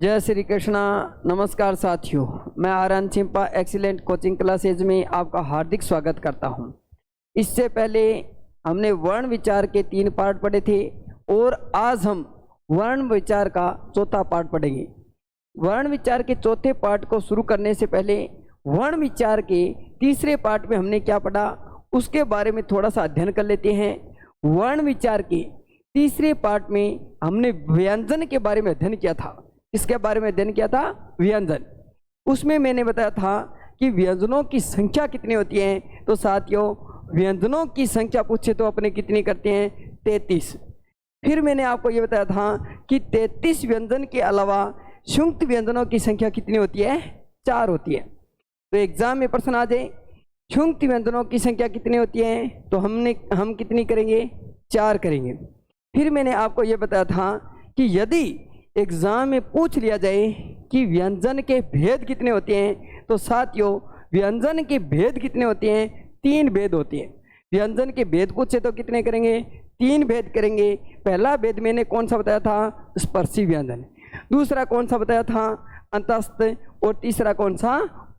जय श्री कृष्णा। नमस्कार साथियों, मैं Aryan Chimpa excellent coaching classes में आपका हार्दिक स्वागत करता हूं। इससे पहले हमने वर्ण विचार के 3 पार्ट पढ़े थे और आज हम वर्ण विचार का चौथा पार्ट पढ़ेंगे। वर्ण विचार के चौथे पार्ट को शुरू करने से पहले वर्ण विचार के तीसरे पार्ट में हमने क्या पढ़ा उसके बारे में थोड़ा सा अध्ययन कर लेते हैं। वर्ण विचार के तीसरे पार्ट में हमने व्यंजन के बारे में अध्ययन किया था। इसके बारे में अध्ययन किया था व्यंजन। उसमें मैंने बताया था कि व्यंजनों की संख्या कितनी होती है। तो साथियों, व्यंजनों की संख्या पूछे तो अपने कितनी करते हैं 33। फिर मैंने आपको ये बताया था कि 33 व्यंजन के अलावा संयुक्त व्यंजनों की संख्या कितनी होती है 4 होती है। तो एग्जाम में प्रश्न आ जाए संयुक्त व्यंजनों की संख्या कितनी होती है तो हम कितनी करेंगे 4 करेंगे। फिर मैंने आपको ये बताया था कि यदि एग्जाम में पूछ लिया जाए कि व्यंजन के भेद कितने होते हैं तो साथियों व्यंजन के भेद कितने होते हैं 3 भेद होते हैं। व्यंजन के भेद पूछे तो कितने करेंगे 3 भेद करेंगे। पहला भेद मैंने कौन सा बताया था स्पर्शी व्यंजन, दूसरा कौन सा बताया था अंतस्थ और तीसरा कौन सा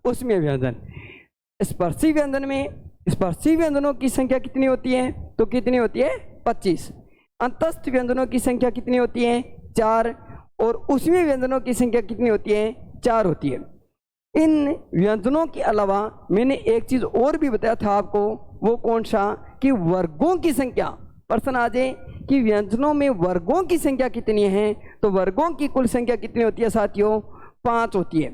उसमें व्यंजन। स्पर्शी व्यंजन में स्पर्शी व्यंजनों की संख्या कितनी होती है तो कितनी होती है 25। अंतस्थ व्यंजनों की संख्या कितनी होती है 4 और उसमें व्यंजनों की संख्या कितनी होती है 4 होती है। इन व्यंजनों के अलावा मैंने एक चीज और भी बताया था आपको, वो कौन सा कि वर्गों की संख्या। प्रश्न आ जाए कि व्यंजनों में वर्गों की संख्या कितनी है तो वर्गों की कुल संख्या कितनी होती है साथियों 5 होती है।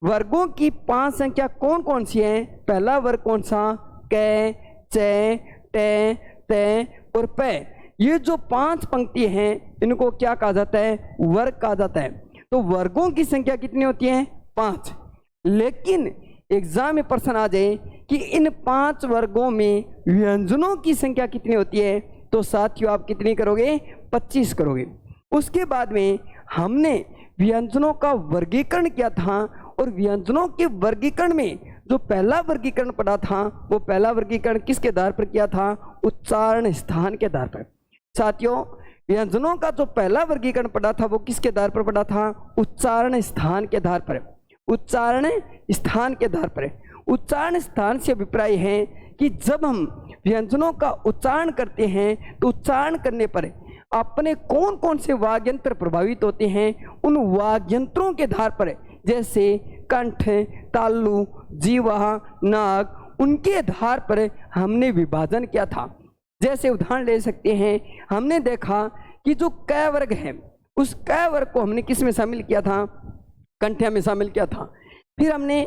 वर्गों की 5 संख्या कौन कौन सी है। पहला वर्ग कौन सा कै चे टे ते और पै। ये जो 5 पंक्ति हैं इनको क्या कहा जाता है वर्ग कहा जाता है। तो वर्गों की संख्या कितनी होती है 5। लेकिन एग्जाम में प्रश्न आ जाए कि इन 5 वर्गों में व्यंजनों की संख्या कितनी होती है तो साथियों आप कितनी करोगे 25 करोगे। उसके बाद में हमने व्यंजनों का वर्गीकरण किया था और व्यंजनों के वर्गीकरण में जो पहला वर्गीकरण पढ़ा था वो पहला वर्गीकरण किसके आधार पर किया था उच्चारण स्थान के आधार पर। साथियों व्यंजनों का जो पहला वर्गीकरण पढ़ा था वो किसके आधार पर पढ़ा था उच्चारण स्थान के आधार पर। उच्चारण स्थान के आधार पर उच्चारण स्थान से अभिप्राय है कि जब हम व्यंजनों का उच्चारण करते हैं तो उच्चारण करने पर अपने कौन कौन से वाग्यंत्र प्रभावित होते हैं उन वाग्यंत्रों के आधार पर, जैसे कंठ तालु जीवा नाक, उनके आधार पर हमने विभाजन किया था। जैसे उदाहरण ले सकते हैं, हमने देखा कि जो कै वर्ग है उस कै वर्ग को हमने किस में शामिल किया था कंठ्या में शामिल किया था। फिर हमने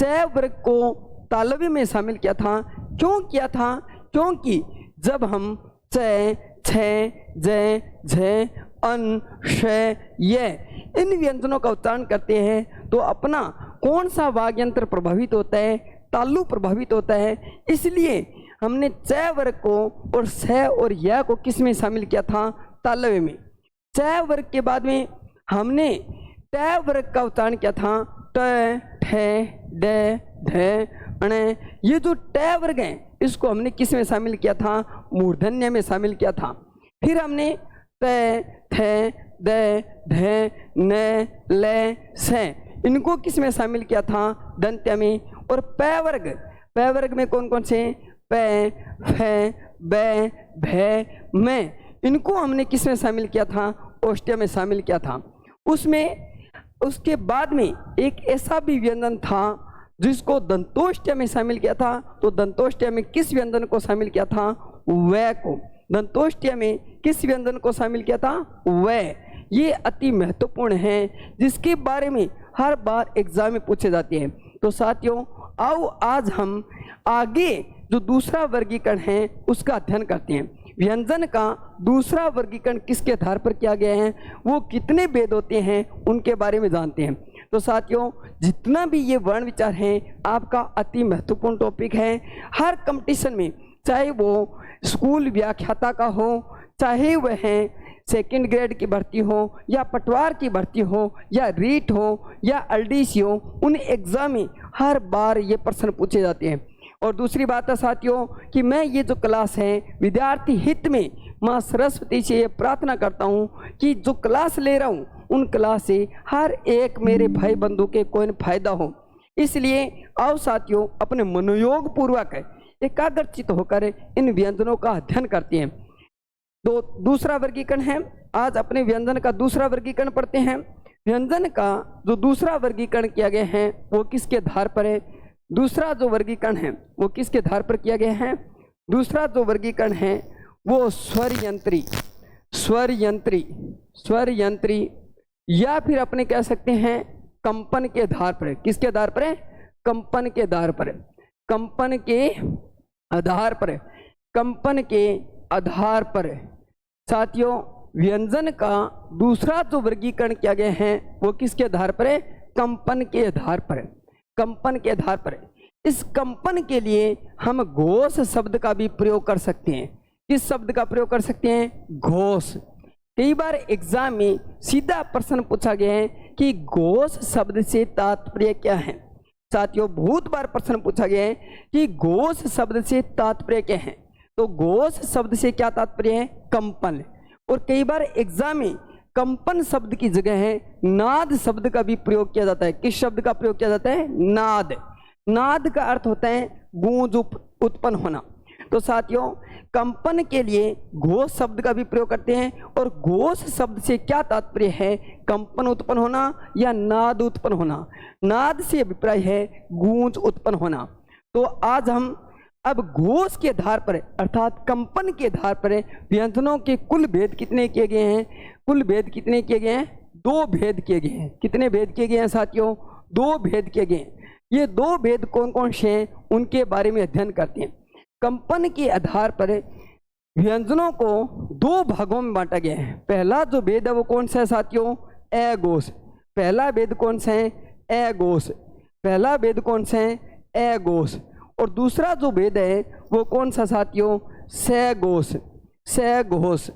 चै वर्ग को तालव्य में शामिल किया था। क्यों किया था क्योंकि जब हम चै छे जय झय अन श ये इन व्यंजनों का उच्चारण करते हैं तो अपना कौन सा वाग्यंत्र प्रभावित होता है तालु प्रभावित होता है। इसलिए हमने चै वर्ग को और स और य को किस में शामिल किया था तालव्य में। चै वर्ग के बाद में हमने टै वर्ग का उच्चारण किया था ट ठे डे ढे अण। ये जो टै वर्ग है इसको हमने किस में शामिल किया था मूर्धन्य में शामिल किया था। फिर हमने त थे दे ढे न ले से इनको किस में शामिल किया था दंत्य में। और पै वर्ग में कौन कौन से पै फै बै भै में, इनको हमने किस में शामिल किया था ओष्ठ्य में शामिल किया था। उसके बाद में एक ऐसा भी व्यंजन था जिसको दंतोष्ठ्य में शामिल किया था। तो दंतोष्ठ्य में किस व्यंजन को शामिल किया था वै को। दंतोष्ठ्य में किस व्यंजन को शामिल किया था वै। ये अति महत्वपूर्ण है जिसके बारे में हर बार एग्जाम में पूछे जाते हैं। तो साथियों आओ आज हम आगे जो दूसरा वर्गीकरण है उसका अध्ययन करते हैं। व्यंजन का दूसरा वर्गीकरण किसके आधार पर किया गया है, वो कितने भेद होते हैं उनके बारे में जानते हैं। तो साथियों जितना भी ये वर्ण विचार है आपका अति महत्वपूर्ण टॉपिक है। हर कंपटीशन में चाहे वो स्कूल व्याख्याता का हो, चाहे वह सेकंड ग्रेड की भर्ती हो या पटवार की भर्ती हो या रीट हो या एलडीसी हो, उन एग्जाम में हर बार ये प्रश्न पूछे जाते हैं। और दूसरी बात है साथियों कि मैं ये जो क्लास है विद्यार्थी हित में माँ सरस्वती से ये प्रार्थना करता हूँ कि जो क्लास ले रहा हूँ उन क्लास से हर एक मेरे भाई बंधु के कोई न फायदा हो। इसलिए आओ साथियों, अपने मनोयोग पूर्वक एकाग्रचित होकर इन व्यंजनों का अध्ययन करते हैं। तो दूसरा वर्गीकरण है, आज अपने व्यंजन का दूसरा वर्गीकरण पढ़ते हैं। व्यंजन का जो दूसरा वर्गीकरण किया गया है वो किसके आधार पर है? दूसरा जो वर्गीकरण है वो किसके आधार पर किया गया है? दूसरा जो वर्गीकरण है वो स्वर यंत्री, स्वर यंत्री, स्वर यंत्री या फिर अपने कह सकते हैं कंपन के आधार पर। किसके आधार पर है? कंपन के आधार पर, कंपन के आधार पर, कंपन के आधार पर। साथियों, व्यंजन का दूसरा जो वर्गीकरण किया गया है वो किसके आधार पर है? कंपन के आधार पर, कंपन के आधार पर। इस कंपन के लिए हम घोष शब्द का भी प्रयोग कर सकते हैं। किस शब्द का प्रयोग कर सकते हैं? घोष। कई बार एग्जाम में सीधा प्रश्न पूछा गया है कि घोष शब्द से तात्पर्य क्या है। साथियों, बहुत बार प्रश्न पूछा गया है कि घोष शब्द से तात्पर्य क्या है। तो घोष शब्द से क्या तात्पर्य है? कंपन। और कई बार एग्जाम में कंपन शब्द की जगह है नाद शब्द का भी प्रयोग किया जाता है। किस शब्द का प्रयोग किया जाता है? नाद। नाद का अर्थ होता है गूंज उत्पन्न होना। तो साथियों, कंपन के लिए घोष शब्द का भी प्रयोग करते हैं। और घोष शब्द से क्या तात्पर्य है? कंपन उत्पन्न होना या नाद उत्पन्न होना। नाद से अभिप्राय है गूंज उत्पन्न होना। तो आज हम अब घोष के आधार पर अर्थात कंपन के आधार पर व्यंजनों के कुल भेद कितने किए गए हैं? कुल भेद कितने किए गए हैं? 2 भेद किए गए हैं। कितने भेद किए गए हैं साथियों? 2 भेद किए गए हैं। ये 2 भेद कौन कौन से हैं उनके बारे में अध्ययन करते हैं। कंपन के आधार पर व्यंजनों को 2 भागों में बांटा गया है। पहला जो भेद है वो कौन सा है साथियों? अघोष। पहला भेद कौन सा है? अघोष। पहला भेद कौन सा है? अघोष। और दूसरा जो भेद है वो कौन सा साथियों? सघोष। सघोष।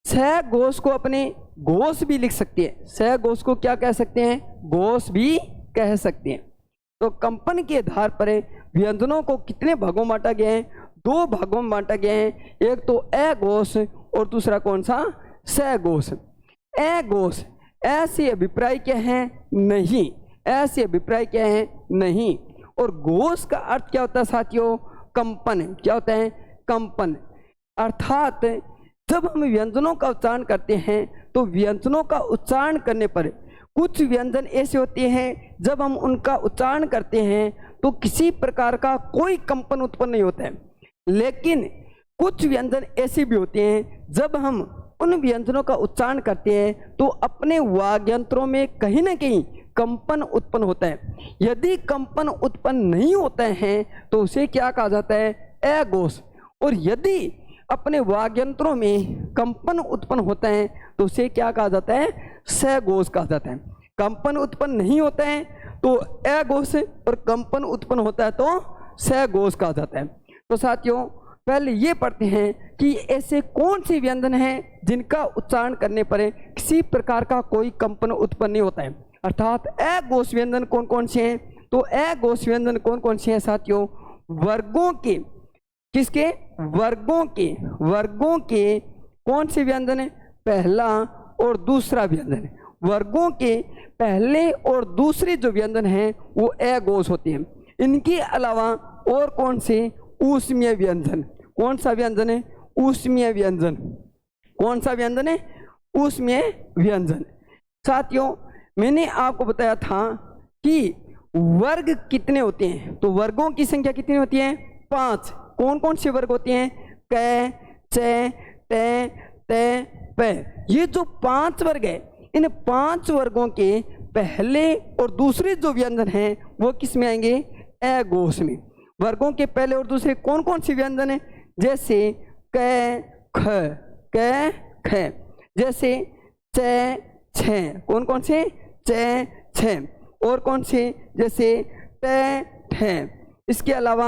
सघोष को अपने घोष भी लिख सकते हैं। सघोष को क्या कह सकते हैं? घोष भी कह सकते हैं। तो कंपन के आधार पर व्यंजनों को कितने भागों में बांटा गया है? 2 भागों में बांटा गया है। एक तो अघोष और दूसरा कौन सा? सघोष। अघोष ऐसे अभिप्राय क्या है? नहीं। ऐसे अभिप्राय क्या है? नहीं। और घोष का अर्थ क्या होता है साथियों? कंपन। क्या होता है? कंपन। अर्थात जब हम व्यंजनों का उच्चारण करते हैं तो व्यंजनों का उच्चारण करने पर कुछ व्यंजन ऐसे होते हैं जब हम उनका उच्चारण करते हैं तो किसी प्रकार का कोई कंपन उत्पन्न नहीं होता है। लेकिन कुछ व्यंजन ऐसे भी होते हैं जब हम उन व्यंजनों का उच्चारण करते हैं तो अपने वाग्यंत्रों में कहीं ना कहीं कंपन उत्पन्न होता है। यदि कंपन उत्पन्न नहीं होता है तो उसे क्या कहा जाता है? अघोष। और यदि अपने वाग्यंत्रों में कंपन उत्पन्न होता है तो उसे क्या कहा जाता है? सघोष कहा जाता है। कंपन उत्पन्न नहीं होता है तो अघोष और कंपन उत्पन्न होता है तो सघोष कहा जाता है। तो साथियों, पहले ये पढ़ते हैं कि ऐसे कौन से व्यंजन हैं जिनका उच्चारण करने पर किसी प्रकार का कोई कंपन उत्पन्न नहीं होता है। अर्थात अघोष व्यंजन कौन कौन से हैं? तो अघोष व्यंजन कौन कौन से हैं साथियों? वर्गों के, किसके? वर्गों के, वर्गों के कौन से व्यंजन है? पहला और दूसरा व्यंजन। वर्गों के पहले और दूसरे जो व्यंजन हैं वो अघोष होते हैं। इनके अलावा और कौन से? ऊष्मीय व्यंजन। कौन सा व्यंजन है? ऊष्मीय व्यंजन। कौन सा व्यंजन है? ऊष्मीय व्यंजन। साथियों, मैंने आपको बताया था कि वर्ग कितने होते हैं। तो वर्गों की संख्या कितनी होती है? 5। कौन कौन से वर्ग होते हैं? क, च, ट, त, प। ये जो 5 वर्ग है, इन 5 वर्गों के पहले और दूसरे जो व्यंजन हैं वो किस में आएंगे? अघोष में। वर्गों के पहले और दूसरे कौन कौन से व्यंजन हैं? जैसे क, ख, क, ख। जैसे च, छ। कौन कौन से? च, छ। और कौन से? जैसे ट, ठ। इसके अलावा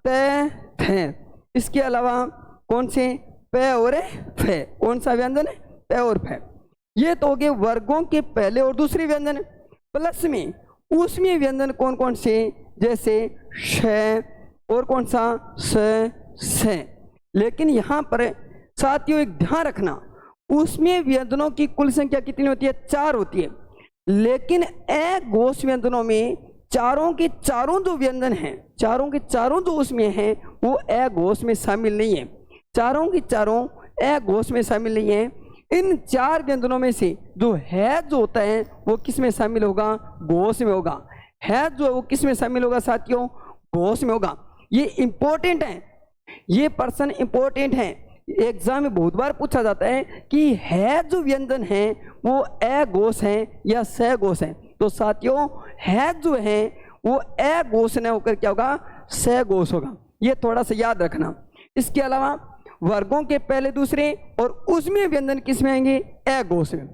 त, थ। इसके अलावा कौन से? प और फ। कौन सा व्यंजन है? प और फ। ये तो हो गए वर्गों के पहले और दूसरे व्यंजन। प्लस में ऊष्मीय व्यंजन कौन कौन से? जैसे श और कौन सा? स, स। लेकिन यहाँ पर साथियों एक ध्यान रखना, उसमें व्यंजनों की कुल संख्या कितनी होती है? 4 होती है। लेकिन अघोष व्यंजनों में चारों के चारों जो व्यंजन हैं, चारों के चारों जो उसमें हैं, वो अघोष में शामिल नहीं है। चारों की चारों अघोष में शामिल नहीं है। इन 4 व्यंजनों में से जो है जो होता है वो किस में शामिल होगा? घोष में होगा। है जो वो किस में शामिल होगा साथियों? घोष में होगा। ये इंपॉर्टेंट है, ये पर्सन इंपॉर्टेंट है। एग्जाम में बहुत बार पूछा जाता है कि है जो व्यंजन है वो अघोष है या सघोष है। तो साथियों है जो है वो अघोष न होकर क्या होगा? सघोष होगा। ये थोड़ा सा याद रखना। इसके अलावा वर्गों के पहले दूसरे और उसमें व्यंजन किस में आएंगे? अघोष में।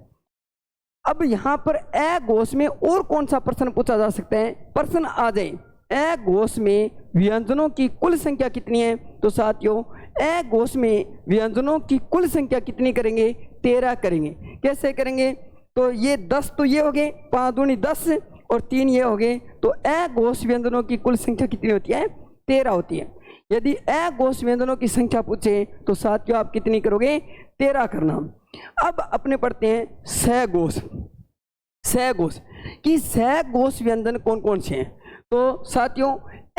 अब यहाँ पर अघोष में और कौन सा प्रश्न पूछा जा सकता है? प्रश्न आ जाए अघोष में व्यंजनों की कुल संख्या कितनी है? तो साथियों अघोष में व्यंजनों की कुल संख्या कितनी करेंगे? 13 करेंगे। कैसे करेंगे? तो ये 10 तो ये हो गए, 5 दूनी 10 और 3 ये हो गए। तो अघोष व्यंजनों की कुल संख्या कितनी होती है? 13 होती है। यदि अघोष व्यंजनों की संख्या पूछे तो साथियों आप कितनी करोगे? 13 करना। अब अपने पढ़ते हैं सघोष। सघोष कि सघोष व्यंजन कौन कौन से हैं? तो साथियों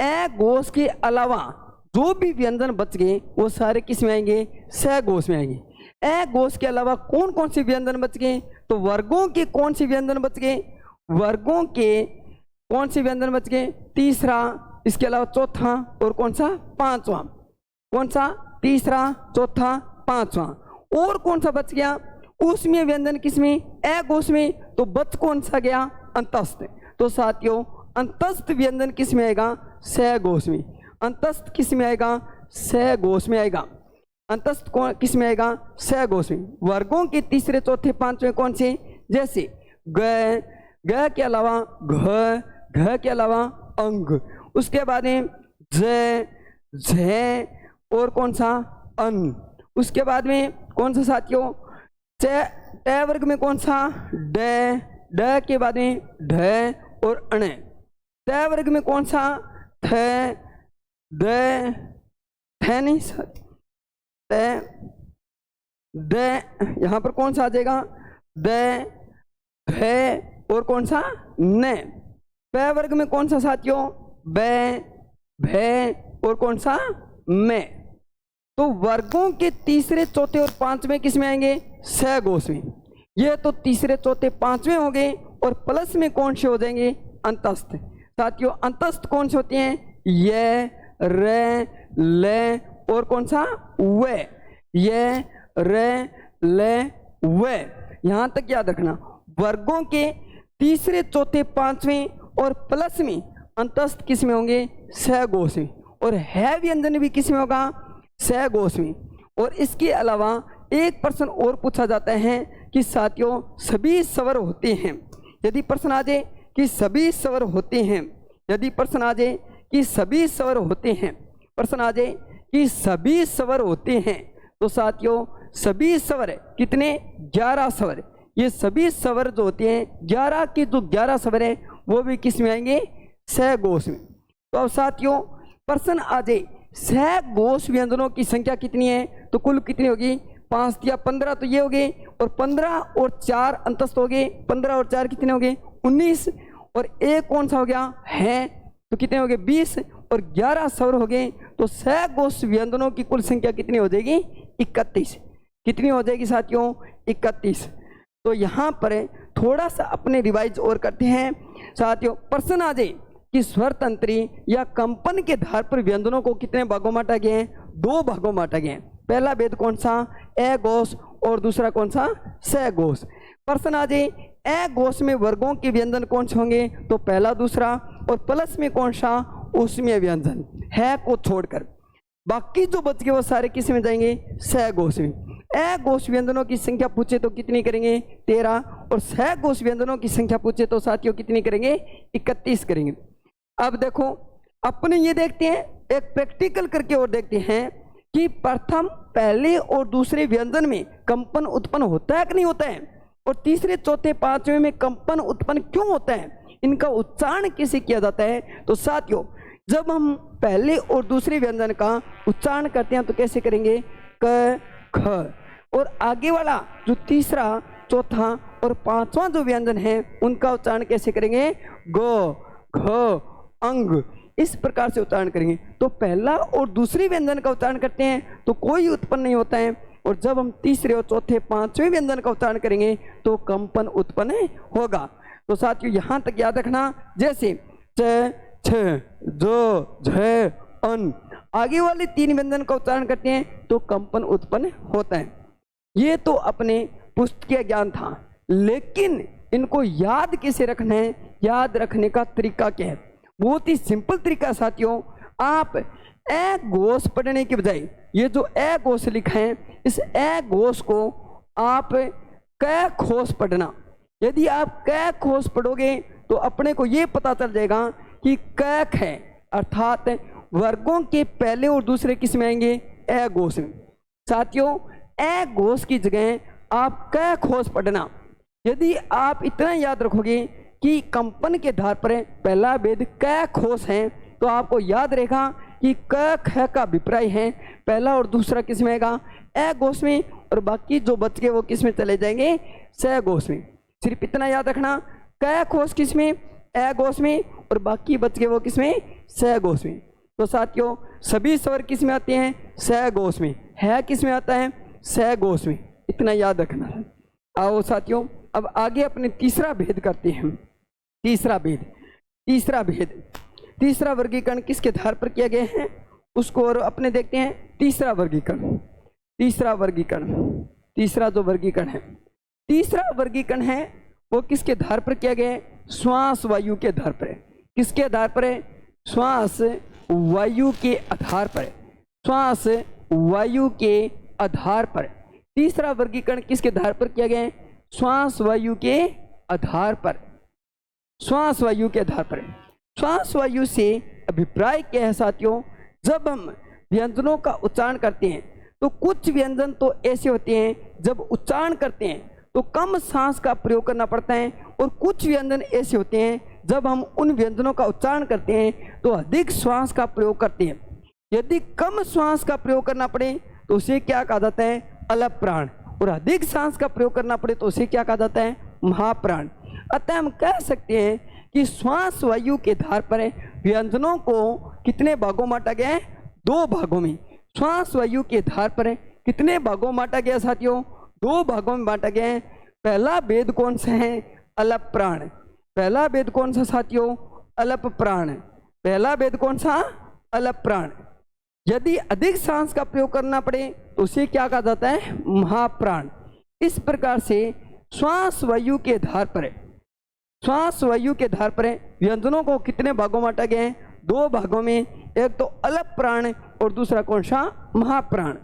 अघोष के अलावा जो भी व्यंजन बच गए वो सारे किस में आएंगे? सघोष में आएंगे। अघोष के अलावा कौन कौन से व्यंजन बच गए? तो वर्गों के कौन से व्यंजन बच गए? वर्गों के कौन से व्यंजन बच गए? तीसरा, इसके अलावा चौथा और कौन सा? पांचवा। कौन सा? तीसरा, चौथा, पांचवा। और कौन सा बच गया? उसमें व्यंजन किसमें? अघोष में। तो बच कौन सा गया? अंतस्थ। तो साथियों अंतस्थ व्यंजन किस में आएगा? सघोष में। अंतस्थ किस में आएगा? सघोष में आएगा। अंतस्थ कौन किस में आएगा? सघोष में। वर्गों के तीसरे, चौथे, पांचवें कौन से? जैसे ग, ग के अलावा घ, घ के अलावा अंग, उसके बाद में ज, झ और कौन सा? अन। उसके बाद में कौन सा साथियों? ट वर्ग में कौन सा? ड, ड के बाद में ढ और अण। त वर्ग में कौन सा? थ, द, थ नहीं सर, त, द, यहाँ पर कौन सा आ जाएगा? द, ध और कौन सा? न। प वर्ग में कौन सा साथियों? ब, भ और कौन सा? म। तो वर्गों के तीसरे, चौथे और पांचवें किस में आएंगे? सघोष में। ये तो तीसरे, चौथे, पांचवें हो गए। और प्लस में कौन से हो जाएंगे? अंतस्थ। साथियों अंतस्थ कौन से होते हैं? य, र, ल और कौन सा? व। य, र, ल, व। यहां तक याद रखना। वर्गों के तीसरे, चौथे, पांचवें और प्लस में अंतस्थ किस में होंगे? सघोष में। और है व्यंजन भी किस में होगा? सघोष में। और इसके अलावा एक प्रश्न और पूछा जाता है कि साथियों सभी स्वर होते हैं। यदि प्रश्न आ जाए कि सभी स्वर होते हैं, यदि प्रश्न आ जाए कि सभी स्वर होते हैं, प्रश्न आ जाए कि सभी स्वर होते हैं, तो साथियों सभी स्वर कितने? 11 स्वर। ये सभी स्वर जो होते हैं 11 के जो 11 स्वर हैं वो भी किस में आएंगे? सघोष में। तो अब साथियों प्रश्न आ जाए सघोष व्यंजनों की संख्या कितनी है? तो कुल कितनी होगी? 5 या 15 तो ये हो गए, और 15 और 4 अंतस्थ हो गए। 15 और 4 कितने हो गए? 19। और एक कौन सा हो गया? है। तो कितने हो गए? 20 और 11 स्वर हो गए। तो सघोष व्यंजनों की कुल संख्या कितनी हो जाएगी? 31। कितनी हो जाएगी साथियों? 31। तो यहाँ पर थोड़ा सा अपने रिवाइज और करते हैं साथियों। प्रश्न आ जाए कि स्वर तंत्री या कंपन के आधार पर व्यंजनों को कितने भागों में बांटा गया है? 2 भागों में बांटा गया है। पहला भेद कौन सा? अघोष और दूसरा कौन सा? सघोष। प्रश्न आ जाए अघोष में वर्गों के व्यंजन कौन से होंगे? तो पहला, दूसरा और प्लस में कौन सा? उसमें व्यंजन है को छोड़कर। बाकी जो बच गए वो सारे किस में जाएंगे? सघोष में। अघोष व्यंजनों की संख्या पूछे तो कितनी करेंगे? 13। और सघोष व्यंजनों की संख्या पूछे तो साथियों कितनी करेंगे? 31 करेंगे। अब देखो अपने ये देखते हैं, एक प्रैक्टिकल करके और देखते हैं कि प्रथम, पहले और दूसरे व्यंजन में कंपन उत्पन्न होता है कि नहीं होता है, और तीसरे, चौथे, पांचवें में कंपन उत्पन्न क्यों होता है, इनका उच्चारण कैसे किया जाता है। तो साथियों जब हम पहले और दूसरे व्यंजन का उच्चारण करते हैं तो कैसे करेंगे? क, ख। और आगे वाला जो तीसरा, चौथा और पांचवा जो व्यंजन है उनका उच्चारण कैसे करेंगे? ग, घ, अंग, इस प्रकार से उच्चारण करेंगे। तो पहला और दूसरी व्यंजन का उच्चारण करते हैं तो कोई उत्पन्न नहीं होता है, और जब हम तीसरे और चौथे पांचवें व्यंजन का उच्चारण करेंगे तो कंपन उत्पन्न होगा। तो साथियों यहाँ तक याद रखना, जैसे च, छ, जो, झ, अन, आगे वाले तीन व्यंजन का उच्चारण करते हैं तो कंपन उत्पन्न होता है। ये तो अपने पुस्तकीय ज्ञान था, लेकिन इनको याद कैसे रखना है, याद रखने का तरीका क्या है? बहुत ही सिंपल तरीका साथियों। आप ए घोष पढ़ने के बजाय ये जो ए घोष लिखा है, इस ए घोष को आप क घोष पढ़ना। यदि आप क घोष पढ़ोगे तो अपने को ये पता चल जाएगा कि क है, अर्थात वर्गों के पहले और दूसरे किस में आएंगे? ए घोष में। साथियों ए घोष की जगह आप क घोष पढ़ना। यदि आप इतना याद रखोगे कि कंपन के आधार पर पहला भेद क घोष है, तो आपको याद रहेगा कि क ख का अभिप्राय है पहला और दूसरा किस में आएगा? ए घोष में, और बाकी जो बच गए वो किस में चले जाएंगे? स घोष में। सिर्फ इतना याद रखना, क घोष किस में? ए घोष में, और बाकी बच गए वो किस में? स घोष में। तो साथियों सभी स्वर किस में आते हैं? स घोष में। है किस में आता है? स घोष में। इतना याद रखना है। आओ साथियों अब आगे अपने तीसरा भेद करते हैं। तीसरा भेद, तीसरा वर्गीकरण किसके आधार पर किया गया है उसको और अपने देखते हैं। तीसरा जो वर्गीकरण है वो किसके आधार पर किया गया है? श्वास वायु के आधार पर है। किसके आधार पर है? श्वास वायु के आधार पर। श्वास वायु के आधार पर तीसरा वर्गीकरण किसके आधार पर किया गया है? श्वास वायु के आधार पर। श्वास वायु के आधार पर। श्वास वायु से अभिप्राय क्या है साथियों? जब हम व्यंजनों का उच्चारण करते हैं तो कुछ व्यंजन तो ऐसे होते हैं जब उच्चारण करते हैं तो कम सांस का प्रयोग करना पड़ता है, और कुछ व्यंजन ऐसे होते हैं जब हम उन व्यंजनों का उच्चारण करते हैं तो अधिक श्वास का प्रयोग करते हैं। यदि कम श्वास का प्रयोग करना पड़े तो उसे क्या कहा जाता है? अलप प्राण, और अधिक सांस का प्रयोग करना पड़े तो उसे क्या कहा जाता है? महाप्राण। अतः हम कह सकते हैं कि श्वास वायु के आधार पर व्यंजनों को कितने भागों में बांटा गया है? 2 भागों में। श्वास वायु के आधार पर कितने भागों में बांटा गया साथियों? 2 भागों में बांटा गया है। पहला भेद कौन सा है? अलप प्राण। पहला भेद कौन सा साथियों? अलप प्राण। पहला भेद कौन सा? अलप प्राण। यदि अधिक सांस का प्रयोग करना पड़े तो उसे क्या कहा जाता है? महाप्राण। इस प्रकार से श्वास वायु के आधार पर व्यंजनों को कितने भागों में बांटा गया है? 2 भागों में। एक तो अलप प्राण और दूसरा कौन सा? महाप्राण।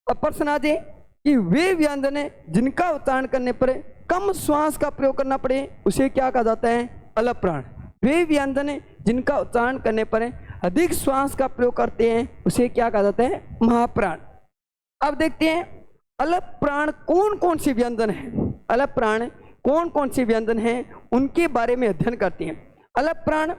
अब प्रश्न आ जाए कि वे व्यंजन जिनका उच्चारण करने पर कम श्वास का प्रयोग करना पड़े उसे क्या कहा जाता है? अलप प्राण। वे व्यंजन जिनका उच्चारण करने पर अधिक श्वास का प्रयोग करते हैं उसे क्या कहा जाता है? महाप्राण। अब देखते हैं अलप प्राण कौन कौन से व्यंजन हैं। अलप प्राण कौन कौन से व्यंजन हैं उनके बारे में अध्ययन करते हैं। अलप प्राण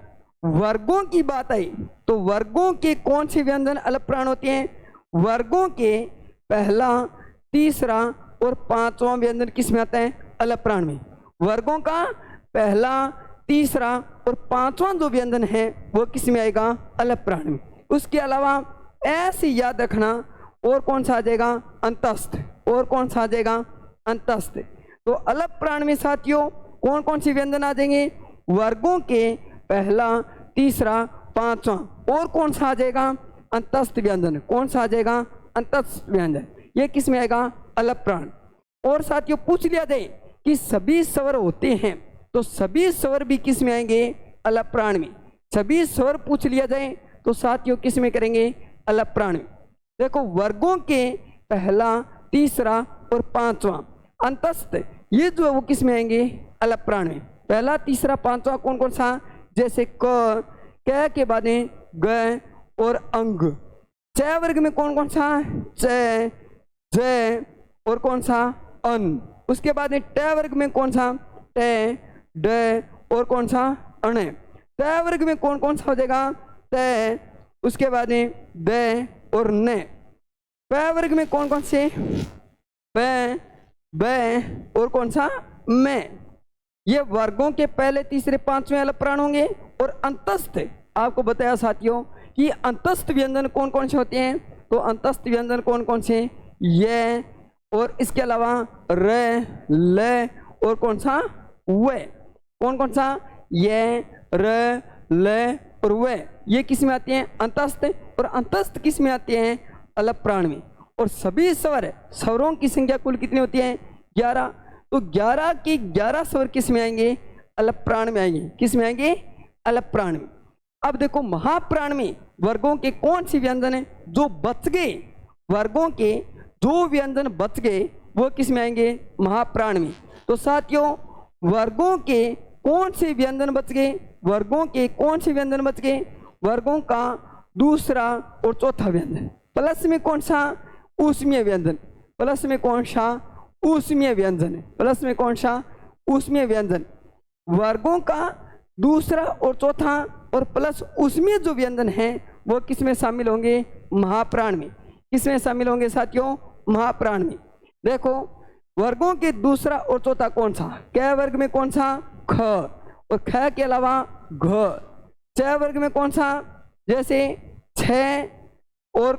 वर्गों की बात आई तो वर्गों के कौन से व्यंजन अलप प्राण होते हैं? वर्गों के पहला, तीसरा और पांचवा व्यंजन किस में आता है? अलप प्राण में। वर्गों का पहला, तीसरा और पांचवा जो व्यंजन है वो किस में आएगा? अलप प्राण में। उसके अलावा ऐसे याद रखना और कौन सा आ जाएगा? अंतस्थ। और कौन सा आ जाएगा? अंतस्थ। तो अलप प्राण में साथियों कौन कौन से व्यंजन आ जाएंगे? वर्गों के पहला, तीसरा, पांचवा। और कौन सा आ जाएगा? अंतस्थ व्यंजन। कौन सा आ जाएगा? अंतस्थ व्यंजन। ये किस में आएगा? अलप प्राण। और साथियों पूछ लिया जाए कि सभी स्वर होते हैं तो सभी स्वर भी किस में आएंगे? अलप प्राण में। सभी स्वर पूछ लिया जाए तो साथियों किस में करेंगे? अलप प्राण में। देखो वर्गों के पहला, तीसरा और पांचवा अंतस्थ ये जो है वो किस में आएंगे? अलप प्राण में। पहला, तीसरा, पांचवा कौन कौन सा? जैसे क के बाद ग और अंग। च वर्ग में कौन कौन सा? च, ज और कौन सा? अन। उसके बाद ट वर्ग में कौन सा? ट, ड और कौन सा? अण। त वर्ग में कौन कौन सा हो जाएगा? त। उसके बाद द और न। प वर्ग में कौन कौन से? प, ब और कौन सा मैं। ये वर्गों के पहले तीसरे पांचवें अलग प्राण होंगे। और अंतस्थ आपको बताया साथियों कि अंतस्थ व्यंजन कौन कौन से होते हैं। तो अंतस्थ व्यंजन कौन कौन से, ये और इसके अलावा र, ल और कौन सा व। कौन कौन सा, ये, र, ल और व, ये किस में आते हैं, अंतस्थ। और अंतस्थ किस में आते हैं, अलग प्राण में। और सभी स्वरों की संख्या कुल कितनी होती है, 11। तो 11 के 11 स्वर किस में आएंगे, अलग प्राण में आएंगे। किस में आएंगे, अलग प्राण में। अब देखो महाप्राण में वर्गों के कौन से व्यंजन है जो बच गए, वर्गों के जो व्यंजन बच गए वो किस में आएंगे, महाप्राण में। तो साथियों वर्गों के कौन से व्यंजन बच गए, वर्गों के कौन से व्यंजन बच गए, वर्गों का दूसरा और चौथा व्यंजन। प्लस में कौन सा, ऊष्मीय व्यंजन। प्लस में कौन सा, ऊष्मीय व्यंजन है। प्लस में कौन सा, ऊष्मीय व्यंजन। वर्गों का दूसरा और चौथा और प्लस ऊष्मीय जो व्यंजन है वो किस में शामिल होंगे, महाप्राण में। किस में शामिल होंगे साथियों, महाप्राण में। देखो वर्गों के दूसरा और चौथा कौन सा, क वर्ग में कौन सा, ख और ख के अलावा घ। छ वर्ग में कौन सा, जैसे छ और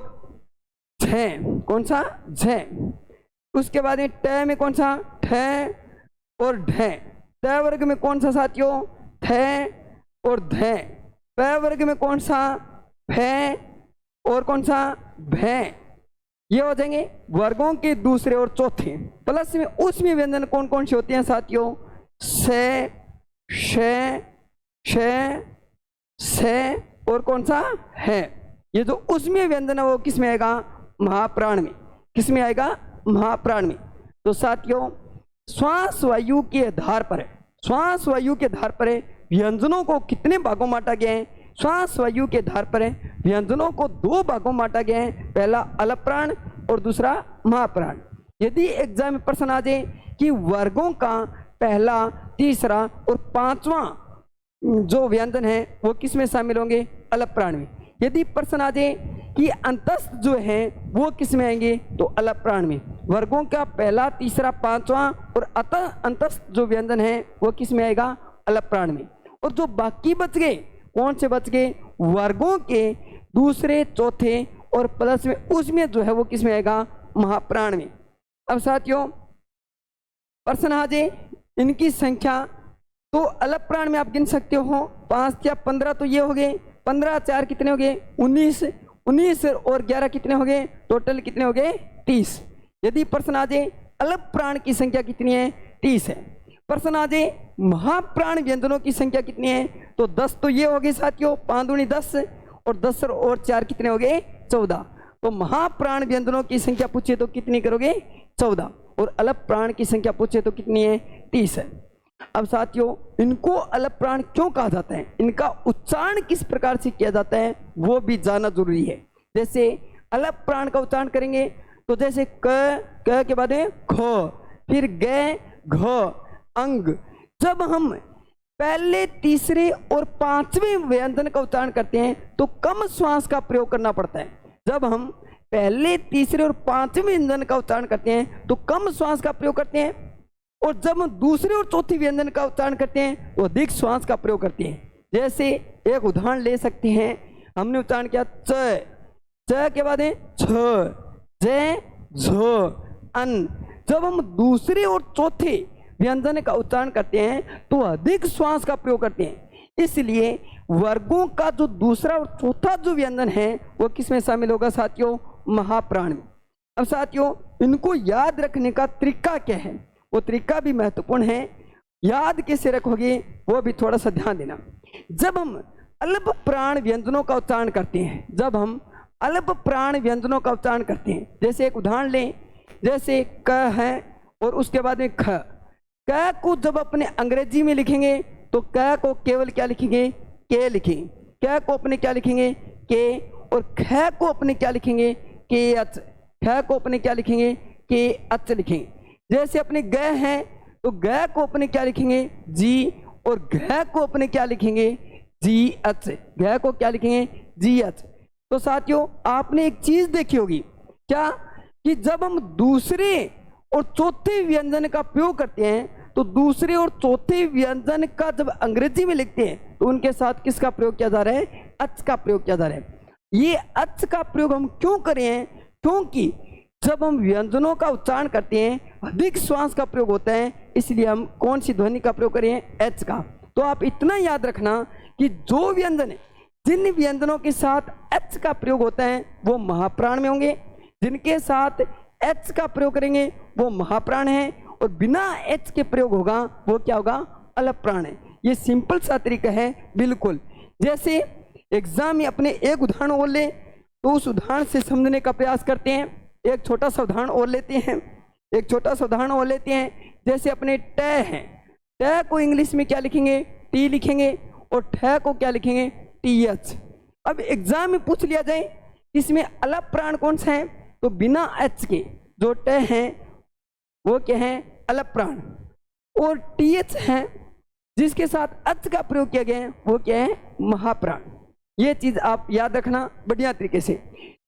छ, कौन सा, झ। उसके बाद में ट में कौन सा, ठ और ढ। त वर्ग में कौन सा साथियों, थ और ध। प वर्ग में कौन सा, फ और कौन सा, भ। ये हो जाएंगे वर्गों के दूसरे और चौथे। प्लस में उसमें व्यंजन कौन कौन से होते हैं साथियों, से, श, श, से और कौन सा, है। ये जो उसमें व्यंजन है वो किस में आएगा, महाप्राण में। किस में आएगा, महाप्राण में। तो साथियों श्वास वायु के आधार पर, श्वास वायु के आधार पर व्यंजनों को कितने भागों में बांटा गया है, श्वास वायु के आधार पर व्यंजनों को 2 भागों में बांटा गया है, पहला अलग प्राण और दूसरा महाप्राण। यदि एग्जाम में प्रश्न आ जाए कि वर्गों का पहला, तीसरा और पांचवा जो व्यंजन है वो किस में शामिल होंगे, अलग प्राण में। यदि प्रश्न आ जाए कि अंतस्थ जो है वो किस में आएंगे, तो अलग प्राण में। वर्गों का पहला, तीसरा, पांचवा और अतः अंतस्थ जो व्यंजन है वो किस में आएगा, अलग प्राण में। और जो बाकी बच गए, कौन से बच गए, वर्गों के दूसरे, चौथे और प्लस में उसमें जो है वो किस में आएगा, महाप्राण में। अब साथियों प्रश्न आ जाए इनकी संख्या, तो अलग प्राण में आप गिन सकते हो 5 या 15, तो ये हो गए 15, 4 कितने हो गए, 19, 19 और 11 कितने हो गए, टोटल कितने हो गए, 30। यदि प्रश्न आ जाए अलग प्राण की संख्या कितनी है, 30 है। प्रश्न आ जाए महाप्राण व्यंजनों की संख्या कितनी है, तो 10 तो ये हो गए साथियों, 5 दूनी 10 और 10 और 4 कितने हो गए, 14। तो महाप्राण व्यंजनों की संख्या पूछे तो कितनी करोगे, 14। और अलग प्राण की संख्या पूछे तो कितनी है, 30 है। अब साथियों इनको अलग प्राण क्यों कहा जाता है, इनका उच्चारण किस प्रकार से किया जाता है वो भी जानना जरूरी है। जैसे अलग प्राण का उच्चारण करेंगे तो जैसे क के बाद ख, फिर ग, घ, अंग। जब हम पहले, तीसरे और पांचवें व्यंजन का उच्चारण करते हैं तो कम श्वास का प्रयोग करना पड़ता है। जब हम पहले, तीसरे और पांचवें व्यंजन का उच्चारण करते हैं तो कम श्वास का प्रयोग करते हैं, और जब हम दूसरे और चौथे व्यंजन का उच्चारण करते हैं तो अधिक श्वास का प्रयोग करते हैं। जैसे एक उदाहरण ले सकते हैं, हमने उच्चारण किया च, च के बाद छ, ज, झ, अन। जब हम दूसरे और चौथे व्यंजन का उच्चारण करते हैं तो अधिक श्वास का प्रयोग करते हैं। इसलिए वर्गों का जो दूसरा और चौथा जो व्यंजन है वो किस में शामिल होगा साथियों, महाप्राण में। अब साथियों इनको याद रखने का तरीका क्या है, वो तरीका भी महत्वपूर्ण है। याद कैसे रखोगे वो भी थोड़ा सा ध्यान देना। जब हम अल्प प्राण व्यंजनों का उच्चारण करते हैं, जब हम अल्प प्राण व्यंजनों का उच्चारण करते हैं, जैसे एक उदाहरण लें, जैसे क है और उसके बाद में ख। क को जब अपने अंग्रेजी में लिखेंगे तो क को केवल क्या लिखेंगे, के लिखेंगे। क को अपने क्या लिखेंगे, के। और ख को अपने क्या लिखेंगे, के अच। ख को अपने क्या लिखेंगे, के अच लिखेंगे। जैसे अपने ग हैं तो ग को अपने क्या लिखेंगे, जी। और घ को अपने क्या लिखेंगे, जी अच। घ को क्या लिखेंगे, जी अच। तो साथियों आपने एक चीज देखी होगी क्या, कि जब हम दूसरे और चौथे व्यंजन का प्रयोग करते हैं तो दूसरे और चौथे व्यंजन का जब अंग्रेजी में लिखते हैं तो उनके साथ किसका प्रयोग किया जा रहा है? अच का प्रयोग किया जा रहा है। ये अच का प्रयोग हम क्यों करें हैं? क्योंकि जब हम व्यंजनों का उच्चारण करते हैं अधिक श्वास का प्रयोग होता है, इसलिए हम कौन सी ध्वनि का प्रयोग करें? एच का। तो आप इतना याद रखना कि जो व्यंजन जिन व्यंजनों के साथ एच का प्रयोग होता है वो महाप्राण में होंगे, जिनके साथ एच का प्रयोग करेंगे वो महाप्राण है, और बिना एच के प्रयोग होगा वो क्या होगा? अलप प्राण है। ये सिंपल सा तरीका है बिल्कुल। जैसे एग्जाम में अपने एक उदाहरण और ले तो उस उदाहरण से समझने का प्रयास करते हैं। एक छोटा सा उदाहरण और लेते हैं, जैसे अपने ट है, ट को इंग्लिश में क्या लिखेंगे? टी लिखेंगे, और ठ को क्या लिखेंगे? T H. अब एग्जाम में पूछ लिया जाए इसमें अलप प्राण कौन सा है, तो बिना एच के जो ट है वो क्या है? अलप प्राण। और टी एच है जिसके साथ अच का प्रयोग किया गया है वो क्या है? महाप्राण। ये चीज आप याद रखना बढ़िया तरीके से।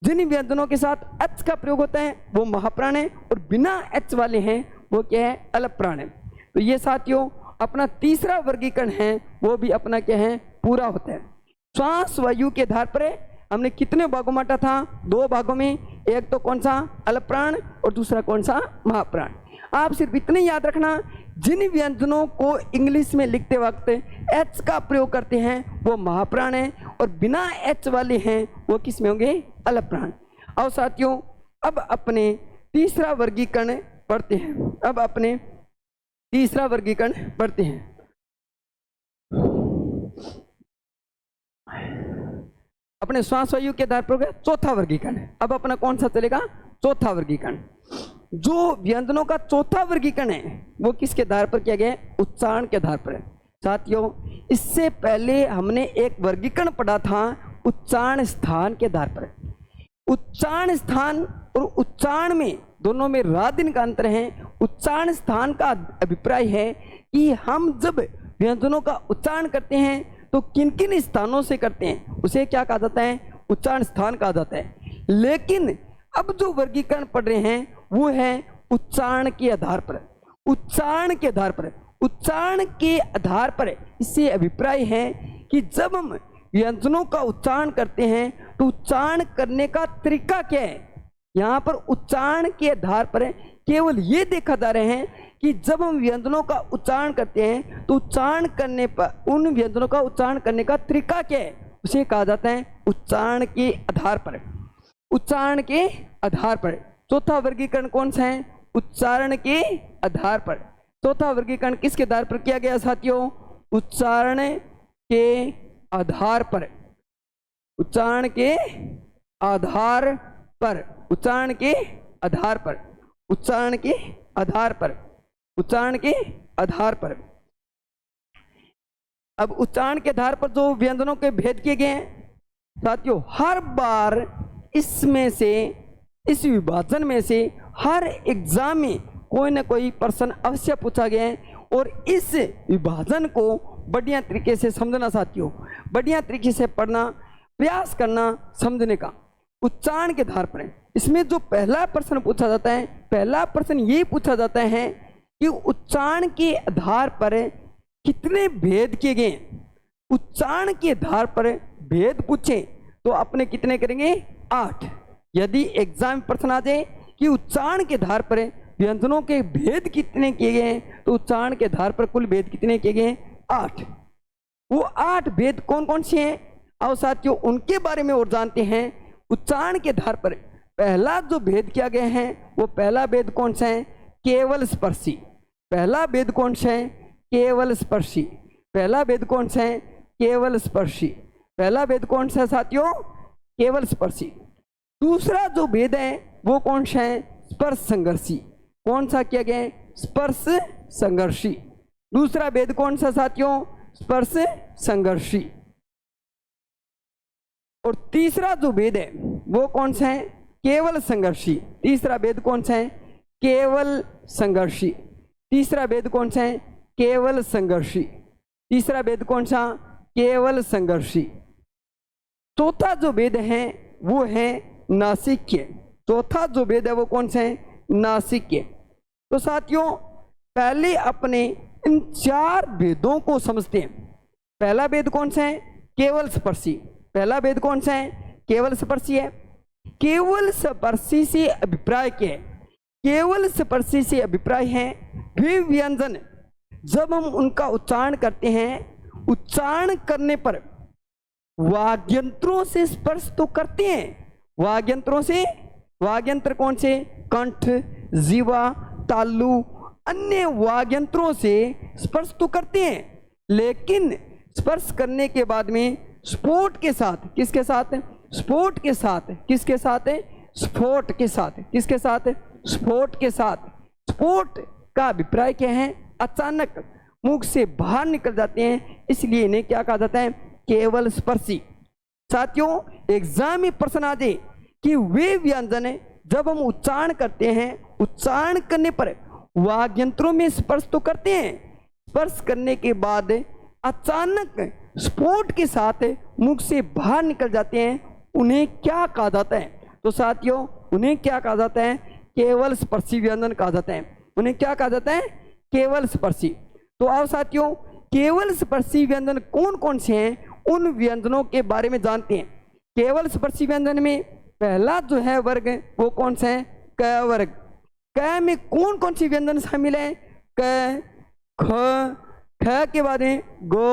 जिन व्यंजनों के साथ अच का प्रयोग होता है वो महाप्राण है, और बिना एच वाले हैं वो क्या है? अलप प्राण है। तो ये साथियों अपना तीसरा वर्गीकरण है वो भी अपना क्या है? पूरा होता है। श्वास वायु के आधार पर हमने कितने भागों में बांटा था? 2 भागों में। एक तो कौन सा? अलप प्राण, और दूसरा कौन सा? महाप्राण। आप सिर्फ इतने याद रखना जिन व्यंजनों को इंग्लिश में लिखते वक्त एच का प्रयोग करते हैं वो महाप्राण है, और बिना एच वाले हैं वो किस में होंगे? अलप प्राण। और साथियों अब अपने तीसरा वर्गीकरण पढ़ते हैं। अपने श्वास वायु के आधार पर चौथा वर्गीकरण। अब अपना कौन सा चलेगा? चौथा वर्गीकरण। जो व्यंजनों का चौथा वर्गीकरण है वो किसके आधार पर किया गया है? उच्चारण के आधार पर। साथियों इससे पहले हमने एक वर्गीकरण पढ़ा था उच्चारण स्थान के आधार पर। उच्चारण स्थान और उच्चारण में दोनों में रात दिन का अंतर है। उच्चारण स्थान का अभिप्राय है कि हम जब व्यंजनों का उच्चारण करते हैं तो किन किन स्थानों से करते हैं उसे क्या कहा जाता है? उच्चारण स्थान कहा जाता है। लेकिन अब जो वर्गीकरण पढ़ रहे हैं वो है उच्चारण के आधार पर। उच्चारण के आधार पर इससे अभिप्राय है कि जब हम व्यंजनों का उच्चारण करते हैं तो उच्चारण करने का तरीका क्या है? यहाँ पर उच्चारण के आधार पर केवल ये देखा जा रहे हैं कि जब हम व्यंजनों का उच्चारण करते हैं तो उच्चारण करने पर उन व्यंजनों का उच्चारण करने का तरीका क्या है उसे कहा जाता है उच्चारण के आधार पर। उच्चारण के आधार पर चौथा वर्गीकरण कौन सा है? उच्चारण के आधार पर। चौथा वर्गीकरण किसके आधार पर किया गया साथियों? उच्चारण के आधार पर। उच्चारण के आधार पर। उच्चारण के आधार पर। उच्चारण के आधार पर। उच्चारण के आधार पर। अब उच्चारण के आधार पर जो व्यंजनों के भेद किए गए हैं साथियों, हर बार इसमें से इस विभाजन में से हर एग्जाम में कोई ना कोई प्रश्न अवश्य पूछा गया है, और इस विभाजन को बढ़िया तरीके से समझना साथियों, बढ़िया तरीके से पढ़ना, प्रयास करना समझने का। उच्चारण के आधार पर इसमें जो पहला प्रश्न पूछा जाता है, पहला प्रश्न ये पूछा जाता है कि उच्चारण के आधार पर कितने भेद किए गए। उच्चारण के आधार पर भेद पूछे तो अपने कितने करेंगे? 8। यदि एग्जाम में प्रश्न आ जाए कि उच्चारण के आधार पर व्यंजनों के भेद कितने किए गए हैं तो उच्चारण के आधार पर कुल भेद कितने किए गए हैं? 8। वो 8 भेद कौन कौन से हैं और साथियों उनके बारे में और जानते हैं। उच्चारण के आधार पर पहला जो भेद किया गया है वो पहला भेद कौन सा है? केवल स्पर्शी। पहला भेद कौन सा है? केवल स्पर्शी। पहला भेद कौन सा है? केवल स्पर्शी। पहला भेद कौन सा है साथियों? केवल स्पर्शी। दूसरा जो भेद है वो कौन सा है? स्पर्श संघर्षी। कौन सा किया गया है? स्पर्श संघर्षी। दूसरा भेद कौन सा साथियों? स्पर्श संघर्षी। और तीसरा जो भेद है वो कौन सा है? केवल संघर्षी। तीसरा भेद कौन सा है? केवल संघर्षी। तीसरा भेद कौन सा है? केवल संघर्षी। तीसरा भेद कौन सा? केवल संघर्षी। चौथा जो भेद है वो है नासिक्य। चौथा जो भेद है वो कौन सा है? नासिक्य। तो साथियों पहले अपने इन 4 भेदों को समझते हैं। पहला भेद कौन सा है? केवल स्पर्शी। पहला भेद कौन सा है? केवल स्पर्शी है। केवल स्पर्शी से अभिप्राय क्या है? केवल स्पर्शी से अभिप्राय है वे व्यंजन जब हम उनका उच्चारण करते हैं, उच्चारण करने पर वाग्यंत्रों से स्पर्श तो करते हैं। वाग्यंत्रों से, वाग्यंत्र कौन से? कंठ, जीवा, तालु, अन्य वाग्यंत्रों से स्पर्श तो करते हैं, लेकिन स्पर्श करने के बाद में स्फोट के साथ, किसके साथ? स्फोट के साथ। किसके साथ? स्फोट के साथ। किसके साथ? स्फोट के साथ। स्फोट का अभिप्राय क्या है? अचानक मुख से बाहर निकल जाते हैं, इसलिए इन्हें क्या कहा जाता है? केवल स्पर्शी। साथियों एग्जाम में प्रश्न आ जाए कि वे व्यंजन जब हम उच्चारण करते हैं, उच्चारण करने पर वाग्यंत्रों में स्पर्श तो करते हैं, स्पर्श करने के बाद अचानक स्फोट के साथ मुख से बाहर निकल जाते हैं, उन्हें क्या कहा जाता है? तो साथियों उन्हें क्या कहा जाता है? केवल स्पर्शी व्यंजन कहा जाता है। उन्हें क्या कहा जाता है? केवल स्पर्शी। तो आओ साथियों केवल स्पर्शी व्यंजन कौन कौन से हैं, उन व्यंजनों के बारे में जानते हैं। केवल स्पर्शी व्यंजन में पहला जो है वर्ग वो कौन सा है? क वर्ग। क में कौन कौन सी व्यंजन शामिल है? क, ख, ख के बाद में गो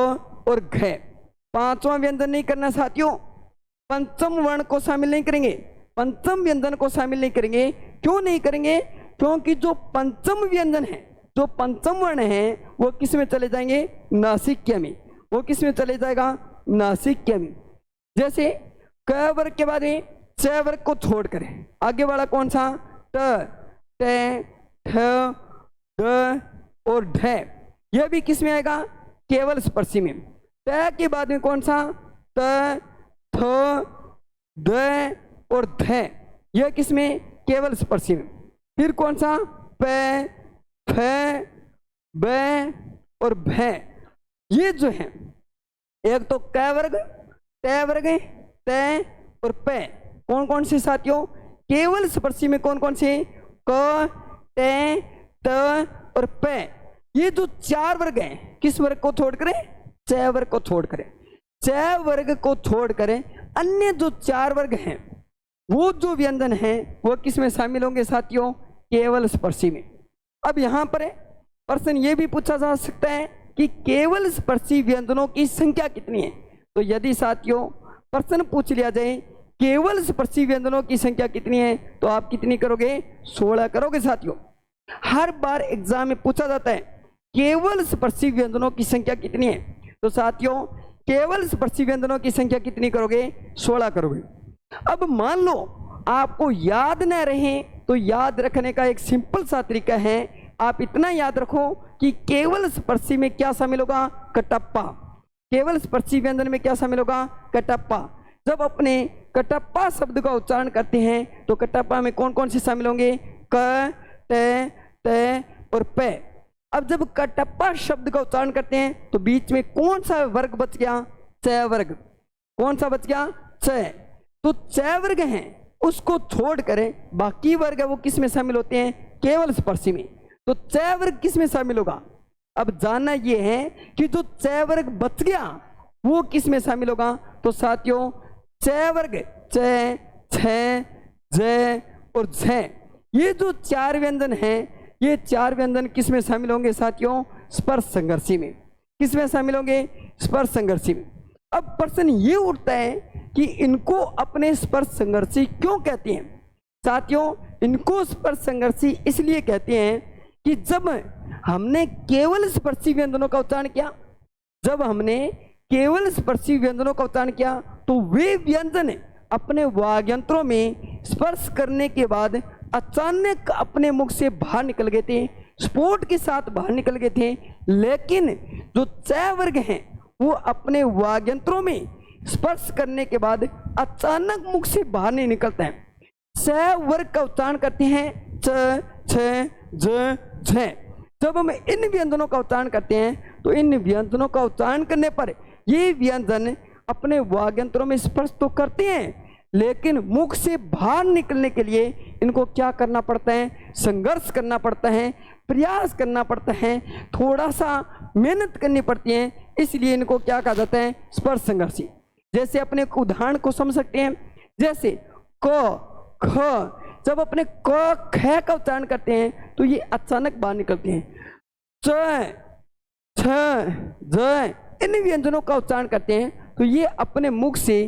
और घ। 5वां व्यंजन नहीं करना साथियों, पंचम वर्ण को शामिल नहीं करेंगे, पंचम व्यंजन को शामिल नहीं करेंगे। क्यों नहीं करेंगे? क्योंकि जो पंचम व्यंजन है, जो पंचम वर्ण है, वो किस में चले जाएंगे? नासिक्य में। वो किस में चले जाएगा? नासिक्य में। जैसे क वर्ग के बाद में च वर्ग को छोड़कर आगे वाला कौन सा? ट, ट, ठ, ड और ढ, यह भी किस में आएगा? केवल स्पर्शी में। ट के बाद में कौन सा? त, थ, द और ध, यह किस में? केवल स्पर्शी में। फिर कौन सा? प, फ, ब और भ, ये जो है एक तो क वर्ग, ट वर्ग, त और प, कौन कौन से साथियों? केवल स्पर्शी में कौन कौन से? क, ट, त और प। ये जो 4 वर्ग हैं, किस वर्ग को छोड़कर? च वर्ग को छोड़कर। च वर्ग को छोड़कर अन्य जो 4 वर्ग हैं, वो जो व्यंजन हैं वो किस में शामिल होंगे साथियों? केवल स्पर्शी में। अब यहाँ पर प्रश्न ये भी पूछा जा सकता है कि केवल स्पर्शी व्यंजनों की संख्या कितनी है? तो यदि साथियों प्रश्न पूछ लिया जाए केवल स्पर्शी व्यंजनों की संख्या कितनी है, तो आप कितनी करोगे? 16 करोगे साथियों। हर बार एग्जाम में पूछा जाता है केवल स्पर्शी व्यंजनों की संख्या कितनी है, तो साथियों केवल स्पर्शी व्यंजनों की संख्या कितनी करोगे? 16 करोगे। अब मान लो आपको याद न रहे, तो याद रखने का एक सिंपल सा तरीका है, आप इतना याद रखो कि केवल स्पर्शी में क्या शामिल होगा? कटप्पा। केवल स्पर्शी व्यंजन में क्या शामिल होगा? कटप्पा। जब अपने कटप्पा शब्द का उच्चारण करते हैं तो कटप्पा में कौन कौन से शामिल होंगे? क, ट, त और प। अब जब कटप्पा शब्द का उच्चारण करते हैं तो बीच में कौन सा वर्ग बच गया? च वर्ग। कौन सा बच गया? च। तो च वर्ग है उसको छोड़कर बाकी वर्ग है वो किस में शामिल होते हैं? केवल स्पर्शी में। तो च वर्ग किस में शामिल होगा? अब जानना ये है कि जो च वर्ग बच गया वो किस में शामिल होगा? तो साथियों च वर्ग च, छ, ज और झ, ये जो 4 व्यंजन हैं, ये 4 व्यंजन किस में शामिल होंगे साथियों? स्पर्श संघर्षी में। किस में शामिल होंगे? स्पर्श संघर्षी में। अब प्रश्न ये उठता है कि इनको अपने स्पर्श संघर्षी क्यों कहते हैं? साथियों इनको स्पर्श संघर्षी इसलिए कहते हैं कि जब हमने केवल स्पर्शी व्यंजनों का उच्चारण किया, जब हमने केवल स्पर्शी व्यंजनों का उच्चारण किया तो वे व्यंजन अपने वाग्यंत्रों में स्पर्श करने के बाद अचानक अपने मुख से बाहर निकल गए थे, स्फोट के साथ बाहर निकल गए थे। लेकिन जो च वर्ग हैं वो अपने वाग्यंत्रों में स्पर्श करने के बाद अचानक मुख से बाहर नहीं निकलता है। च वर्ग का उच्चारण करते हैं च, छ, ज, झ। जब हम इन व्यंजनों का उच्चारण करते हैं तो इन व्यंजनों का उच्चारण करने पर ये व्यंजन अपने वाग्यंत्रों में स्पर्श तो करते हैं, लेकिन मुख से बाहर निकलने के लिए इनको क्या करना पड़ता है, संघर्ष करना पड़ता है, प्रयास करना पड़ता है, थोड़ा सा मेहनत करनी पड़ती है, इसलिए इनको क्या कहा जाता है, स्पर्श संघर्षी। जैसे अपने एक उदाहरण को समझ सकते हैं, जैसे क ख, जब अपने क ख का उच्चारण करते हैं तो ये अचानक बाहर निकलते हैं। च छ ज, इन व्यंजनों का उच्चारण करते हैं तो ये अपने मुख से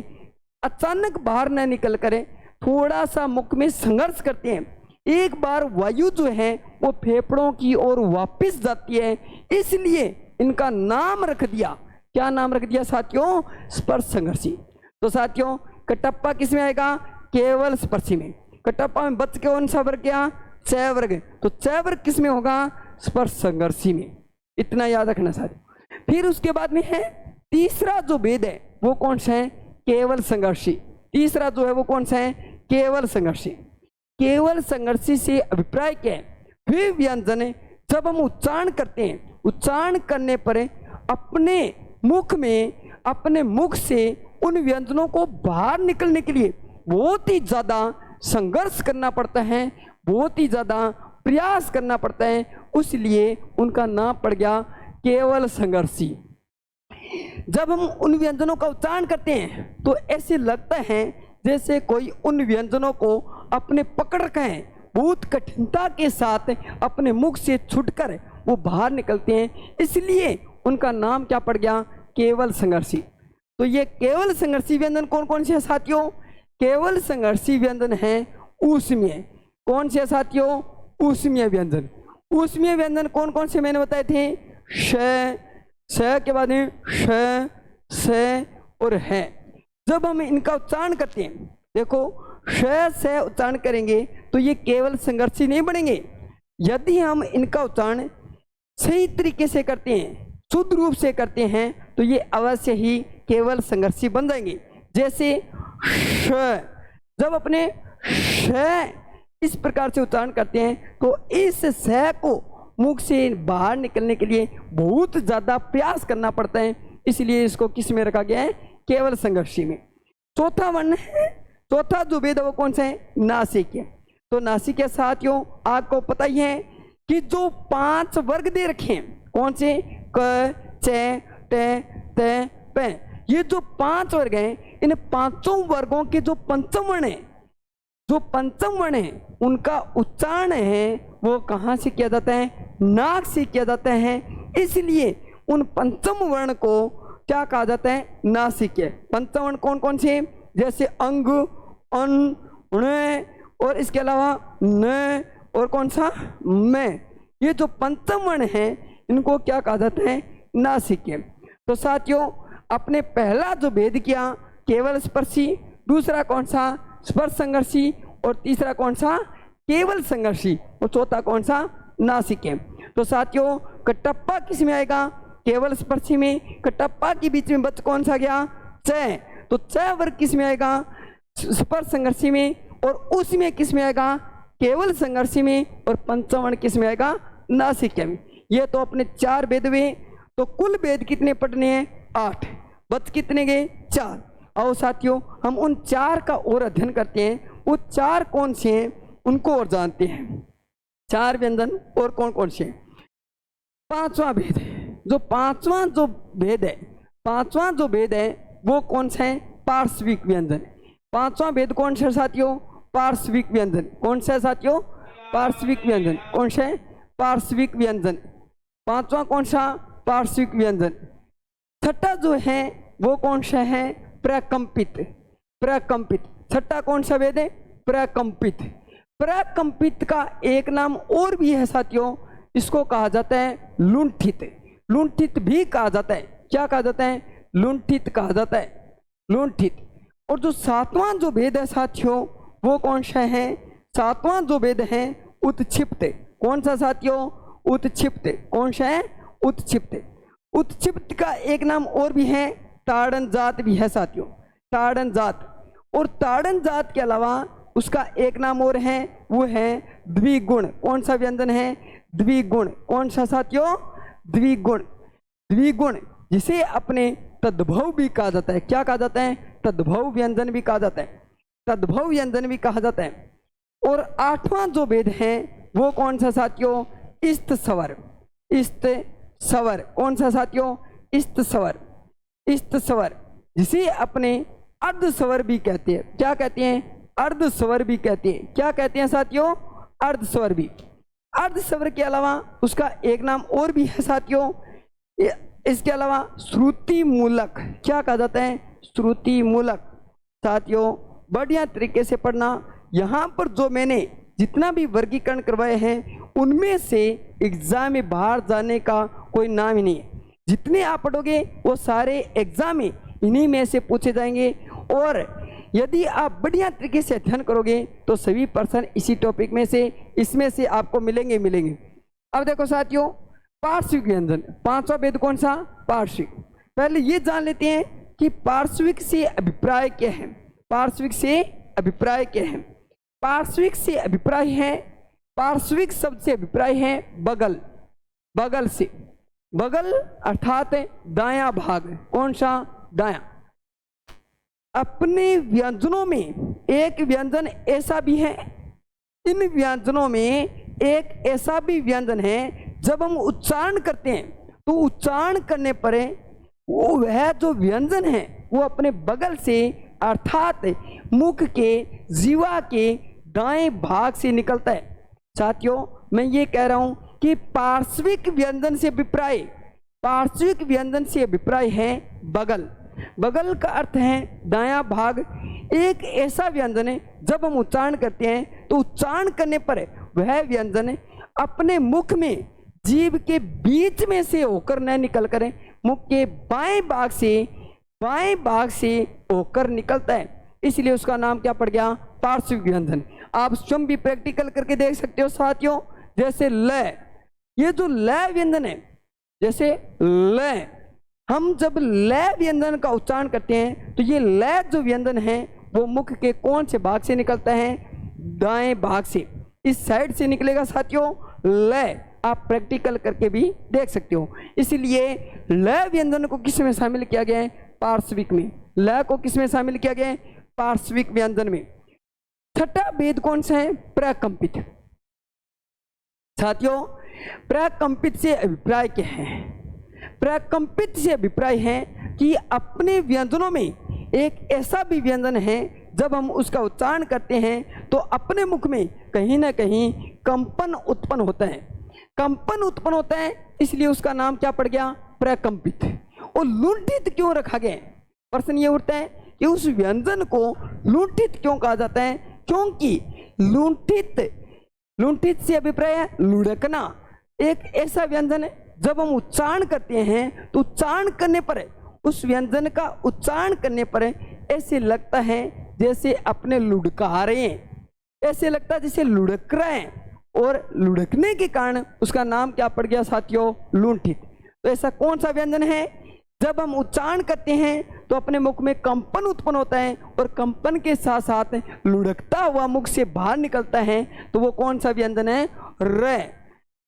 अचानक बाहर न निकल कर थोड़ा सा मुख में संघर्ष करते हैं। एक बार वायु जो है वो फेफड़ों की ओर वापस जाती है, इसलिए इनका नाम रख दिया। क्या नाम रख दिया साथियों, स्पर्श संघर्षी। तो साथियों कटप्पा किस में आएगा, केवल स्पर्शी में। कटप्पा में बच कौन सा वर्ग गया, च वर्ग, तो च वर्ग किस में होगा, स्पर्श संघर्षी में। इतना याद रखना साथियों। फिर उसके बाद में है तीसरा जो भेद है वो कौन सा है, केवल संघर्षी। तीसरा जो है वो कौन सा है, केवल संघर्षी। केवल संघर्षी से अभिप्राय क्या है, वे व्यंजन जब हम उच्चारण करते हैं, उच्चारण करने पर अपने मुख में, अपने मुख से उन व्यंजनों को बाहर निकलने के लिए बहुत ही ज़्यादा संघर्ष करना पड़ता है, बहुत ही ज़्यादा प्रयास करना पड़ता है, उसलिए उनका नाम पड़ गया केवल संघर्षी। जब हम उन व्यंजनों का उच्चारण करते हैं तो ऐसे लगता है जैसे कोई उन व्यंजनों को अपने पकड़ रखा है, बहुत कठिनता के साथ अपने मुख से छूटकर वो बाहर निकलते हैं, इसलिए उनका नाम क्या पड़ गया, केवल संघर्षी। तो ये केवल संघर्षी व्यंजन कौन कौन से हैं साथियों, केवल संघर्षी व्यंजन है ऊष्मीय। कौन से साथियों, ऊष्मीय व्यंजन। ऊष्मीय व्यंजन कौन कौन से मैंने बताए थे, श, स के बाद में श, स और है। जब हम इनका उच्चारण करते हैं, देखो श से उच्चारण करेंगे तो ये केवल संघर्षी नहीं बनेंगे। यदि हम इनका उच्चारण सही तरीके से करते हैं, शुद्ध रूप से करते हैं, तो ये अवश्य ही केवल संघर्षी बन जाएंगे। जैसे श, जब अपने श इस प्रकार से उच्चारण करते हैं तो इस स को मुख से बाहर निकलने के लिए बहुत ज़्यादा प्रयास करना पड़ता है, इसलिए इसको किस में रखा गया है, केवल संघर्षी में। चौथा वर्ण है, चौथा जो भेद है वो कौन सा है, नासिक। तो नासिक के साथियों आपको पता ही है कि जो 5 वर्ग दे रखे हैं, कौन से, क, च, ट, त, प, ये जो 5 वर्ग हैं, इन पांचों वर्गों के जो पंचम वर्ण है, जो पंचम वर्ण है उनका उच्चारण है वो कहाँ से किया जाता है, नाक से किया जाता है, इसलिए उन पंचम वर्ण को क्या कहा जाता है, नासिक। पंचम वर्ण कौन कौन से, जैसे अंग, अन, ण और इसके अलावा न और कौन सा, मैं। ये जो पंचम वर्ण है इनको क्या कहा जाता है, नासिक। तो साथियों अपने पहला जो भेद किया केवल स्पर्शी, दूसरा कौन सा, स्पर्श संघर्षी, और तीसरा कौन सा, केवल संघर्षी, और चौथा कौन सा, नासिक है। तो साथियों कटप्पा किस में आएगा, केवल स्पर्शी में। कटप्पा के बीच में बच कौन सा गया, च, तो च वर्ग किस में आएगा, स्पर्श संघर्षी में, और उसमें किस में आएगा, केवल संघर्षी में, और पंचम वर्ण किस में आएगा, नासिक में। ये तो अपने 4 भेद हुए। तो कुल भेद कितने पढ़ने हैं, 8, बच कितने गए, 4। आओ साथियों हम उन 4 का और अध्ययन करते हैं, वो 4 कौन से हैं उनको और जानते हैं। 4 व्यंजन और कौन कौन से हैं। पांचवा भेद, जो पांचवा जो भेद है, पांचवा जो भेद है वो कौन सा है, पार्श्विक व्यंजन। पांचवा भेद कौन सा है साथियों, पार्श्विक व्यंजन। कौन सा है साथियों, पार्श्विक व्यंजन। कौन सा है, पार्श्विक व्यंजन। पांचवा कौन सा, पार्श्विक व्यंजन। छठा जो है वो कौन सा है, प्रकंपित। प्रकंपित छठा कौन सा भेद है, प्रकंपित। प्रकंपित का एक नाम और भी है साथियों, इसको कहा जाता है लुंठित। लुंठित भी कहा जाता है, क्या कहा जाता है, लुंठित कहा जाता है, लुंठित। और जो 7वां जो भेद है साथियों वो कौन सा है, 7वां जो भेद है उत्क्षिप्त। कौन सा साथियों, उत्क्षिप्त। कौन सा है, उत्क्षिप्त। उत्क्षिप्त का एक नाम और भी है, ताड़न जात भी है साथियों, ताड़न जात। और ताड़न जात के अलावा उसका एक नाम और है, वो है द्विगुण। कौन सा व्यंजन है, द्विगुण। कौन सा साथियों, द्विगुण। द्विगुण जिसे अपने तद्भव भी कहा जाता है, क्या कहा जाता है, तद्भव व्यंजन भी कहा जाता है, तद्भव व्यंजन भी कहा जाता है। और आठवां जो भेद है वो कौन सा साथियों? इस्त स्वर। इस्त स्वर कौन सा साथियों? इस्त स्वर। इस्त स्वर जिसे अपने अर्ध स्वर भी कहते हैं। क्या कहते हैं? अर्ध स्वर भी कहते हैं। क्या कहते हैं साथियों? अर्ध स्वर भी। अर्ध स्वर के अलावा उसका एक नाम और भी है साथियों, इसके अलावा श्रुति मूलक। क्या कहा जाता है? श्रुति मूलक। साथियों बढ़िया तरीके से पढ़ना। यहाँ पर जो मैंने जितना भी वर्गीकरण करवाए हैं उनमें से एग्जाम में बाहर जाने का कोई नाम ही नहीं है। जितने आप पढ़ोगे वो सारे एग्जाम में इन्हीं में से पूछे जाएंगे, और यदि आप बढ़िया तरीके से अध्ययन करोगे तो सभी पर्सन इसी टॉपिक में से इसमें से आपको मिलेंगे। अब देखो साथियों, पार्श्विक व्यंजन, पांचवा भेद कौन सा? पार्श्विक। पहले ये जान लेते हैं कि पार्श्विक से अभिप्राय क्या है। पार्श्विक से अभिप्राय क्या है? पार्श्विक से अभिप्राय है, पार्श्विक शब्द से अभिप्राय है बगल। बगल से, बगल अर्थात दायां भाग। कौन सा? दायां। अपने व्यंजनों में एक व्यंजन ऐसा भी है, इन व्यंजनों में एक ऐसा भी व्यंजन है जब हम उच्चारण करते हैं तो उच्चारण करने पर वो वह जो व्यंजन है वो अपने बगल से अर्थात मुख के जीवा के दाएं भाग से निकलता है। साथियों मैं ये कह रहा हूं कि पार्श्विक व्यंजन से अभिप्राय, पार्श्विक व्यंजन से अभिप्राय है बगल। बगल का अर्थ है दायां भाग। एक ऐसा व्यंजन है जब हम उच्चारण करते हैं तो उच्चारण करने पर वह व्यंजन अपने मुख में जीभ के बीच में से होकर न निकल कर मुख के बाएं भाग से होकर निकलता है, इसलिए उसका नाम क्या पड़ गया? पार्श्विक व्यंजन। आप स्वयं भी प्रैक्टिकल करके देख सकते हो साथियों। जैसे ल, ये जो ल व्यंजन है, जैसे ल, हम जब ल व्यंजन का उच्चारण करते हैं तो ये ल जो व्यंजन है वो मुख के कौन से भाग से निकलता है? दाएं भाग से, इस साइड से निकलेगा साथियों ल। आप प्रैक्टिकल करके भी देख सकते हो। इसलिए ल व्यंजन को किस में शामिल किया गया है? पार्श्विक में। ल को किस में शामिल किया गया है? पार्श्विक व्यंजन में। छठा भेद कौन सा है? प्रकंपित। साथियों प्रकंपित से अभिप्राय क्या है? प्रकंपित से अभिप्राय है कि अपने व्यंजनों में एक ऐसा भी व्यंजन है जब हम उसका उच्चारण करते हैं तो अपने मुख में कहीं ना कहीं कंपन उत्पन्न होता है। कंपन उत्पन्न होता है, इसलिए उसका नाम क्या पड़ गया? प्रकंपित। और लुंठित क्यों रखा गया? प्रश्न ये उठता है कि उस व्यंजन को लुंठित क्यों कहा जाता है? क्योंकि लुंठित से अभिप्राय है लुढ़कना। एक ऐसा व्यंजन है जब हम उच्चारण करते हैं तो उच्चारण करने पर, उस व्यंजन का उच्चारण करने पर ऐसे लगता है जैसे अपने लुढ़का रहे हैं, ऐसे लगता है जैसे लुढ़क रहे हैं, और लुढ़कने के कारण उसका नाम क्या पड़ गया साथियों? लुंठित। तो ऐसा कौन सा व्यंजन है जब हम उच्चारण करते हैं तो अपने मुख में कंपन उत्पन्न होता है और कंपन के साथ साथ लुढ़कता हुआ मुख से बाहर निकलता है, तो वो कौन सा व्यंजन है? र।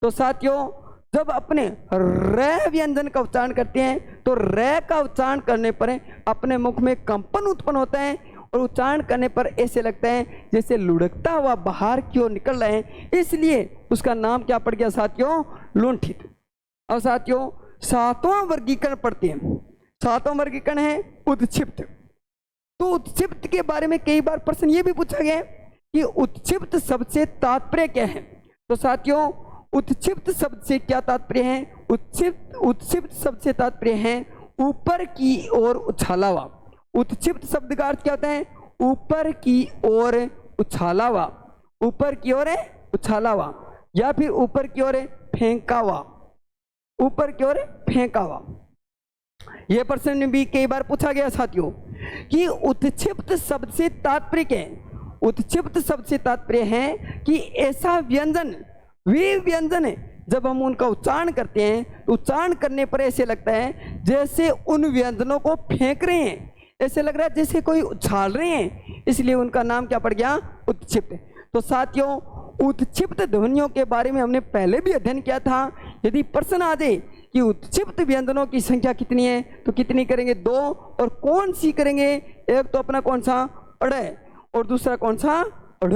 तो साथियों जब अपने र व्यंजन का उच्चारण करते हैं तो र का उच्चारण करने पर अपने मुख में कंपन उत्पन्न होता है और उच्चारण करने पर ऐसे लगता है जैसे लुढ़कता हुआ बाहर की ओर निकल रहे हैं, इसलिए उसका नाम क्या पड़ गया साथियों? लुंठित। और साथियों सातवां वर्गीकरण पढ़ते हैं। सातवां वर्गीकरण है उत्क्षिप्त। तो उत्क्षिप्त के बारे में कई बार प्रश्न ये भी पूछा गया है कि उत्क्षिप्त शब्द से तात्पर्य क्या है? तो साथियों उत्क्षिप्त शब्द से क्या तात्पर्य है? उत्क्षिप्त शब्द से तात्पर्य है ऊपर की ओर उछाला हुआ। उत्क्षिप्त शब्द का अर्थ क्या होता है? ऊपर की ओर उछाला हुआ, ऊपर की ओर उछाला हुआ, या फिर ऊपर की ओर फेंका हुआ, ऊपर की ओर फेंका हुआ। यह प्रश्न भी कई बार पूछा गया साथियों कि उत्क्षिप्त शब्द से तात्पर्य क्या है? उत्क्षिप्त शब्द से तात्पर्य है कि ऐसा व्यंजन, वे व्यंजन जब हम उनका उच्चारण करते हैं तो उच्चारण करने पर ऐसे लगता है जैसे उन व्यंजनों को फेंक रहे हैं, ऐसे लग रहा है जैसे कोई उछाल रहे हैं, इसलिए उनका नाम क्या पड़ गया? उत्क्षिप्त। तो साथियों उत्क्षिप्त ध्वनियों के बारे में हमने पहले भी अध्ययन किया था। यदि प्रश्न आ जाए कि उत्क्षिप्त व्यंजनों की संख्या कितनी है तो कितनी करेंगे? 2। और कौन सी करेंगे? एक तो अपना कौन सा? अड़, और दूसरा कौन सा? अढ़।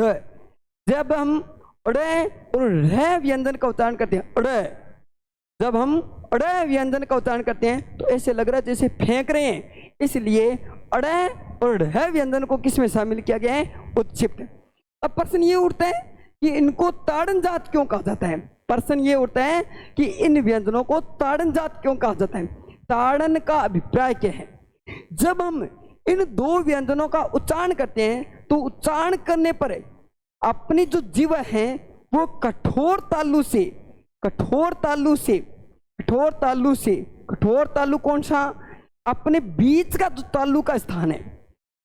जब हम अड़े और ढ व्यंजन का उच्चारण करते हैं, अड़े, जब हम अड़े व्यंजन का उच्चारण करते हैं तो ऐसे लग रहा है जैसे फेंक रहे हैं, इसलिए अड़े और ढ व्यंजन को किस में शामिल किया गया है? उत्क्षिप्त। अब प्रश्न ये उठता है कि इनको ताड़न जात क्यों कहा जाता है? प्रश्न ये उठता है कि इन व्यंजनों को ताड़न जात क्यों कहा जाता है? ताड़न का अभिप्राय क्या है? जब हम इन दो व्यंजनों का उच्चारण करते हैं तो उच्चारण करने पर अपनी जो जीव है वो कठोर तालु से, कठोर तालु कौन सा? अपने बीच का जो तालु का स्थान है।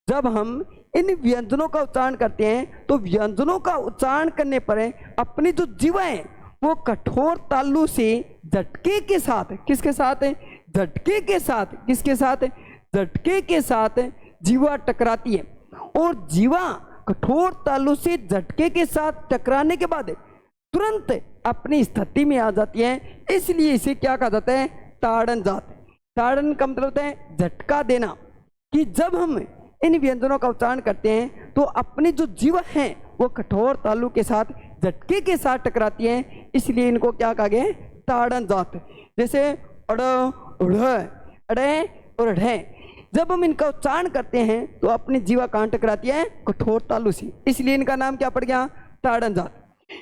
जब हम इन व्यंजनों का उच्चारण करते हैं तो व्यंजनों का उच्चारण करने पर अपनी जो जीव है वो कठोर तालु से झटके के साथ, किसके साथ? झटके के साथ, किसके साथ? झटके के साथ जीवा टकराती है, और जीवा कठोर तालु से झटके के साथ टकराने के बाद तुरंत अपनी स्थिति में आ जाती है, इसलिए इसे क्या कहा जाता है? ताड़न जात। ताड़न का मतलब होता है झटका देना, कि जब हम इन व्यंजनों का उच्चारण करते हैं तो अपनी जो जीव है वो कठोर तालु के साथ झटके के साथ टकराती है, इसलिए इनको क्या कहा गया है? ताड़न जात। जैसे अड़, उड़, अड़े और ढे, जब हम इनका उच्चारण करते हैं तो अपनी जीवा कहाँ टकराती है? कठोर तालु से, इसलिए इनका नाम क्या पड़ गया? ताड़न जात।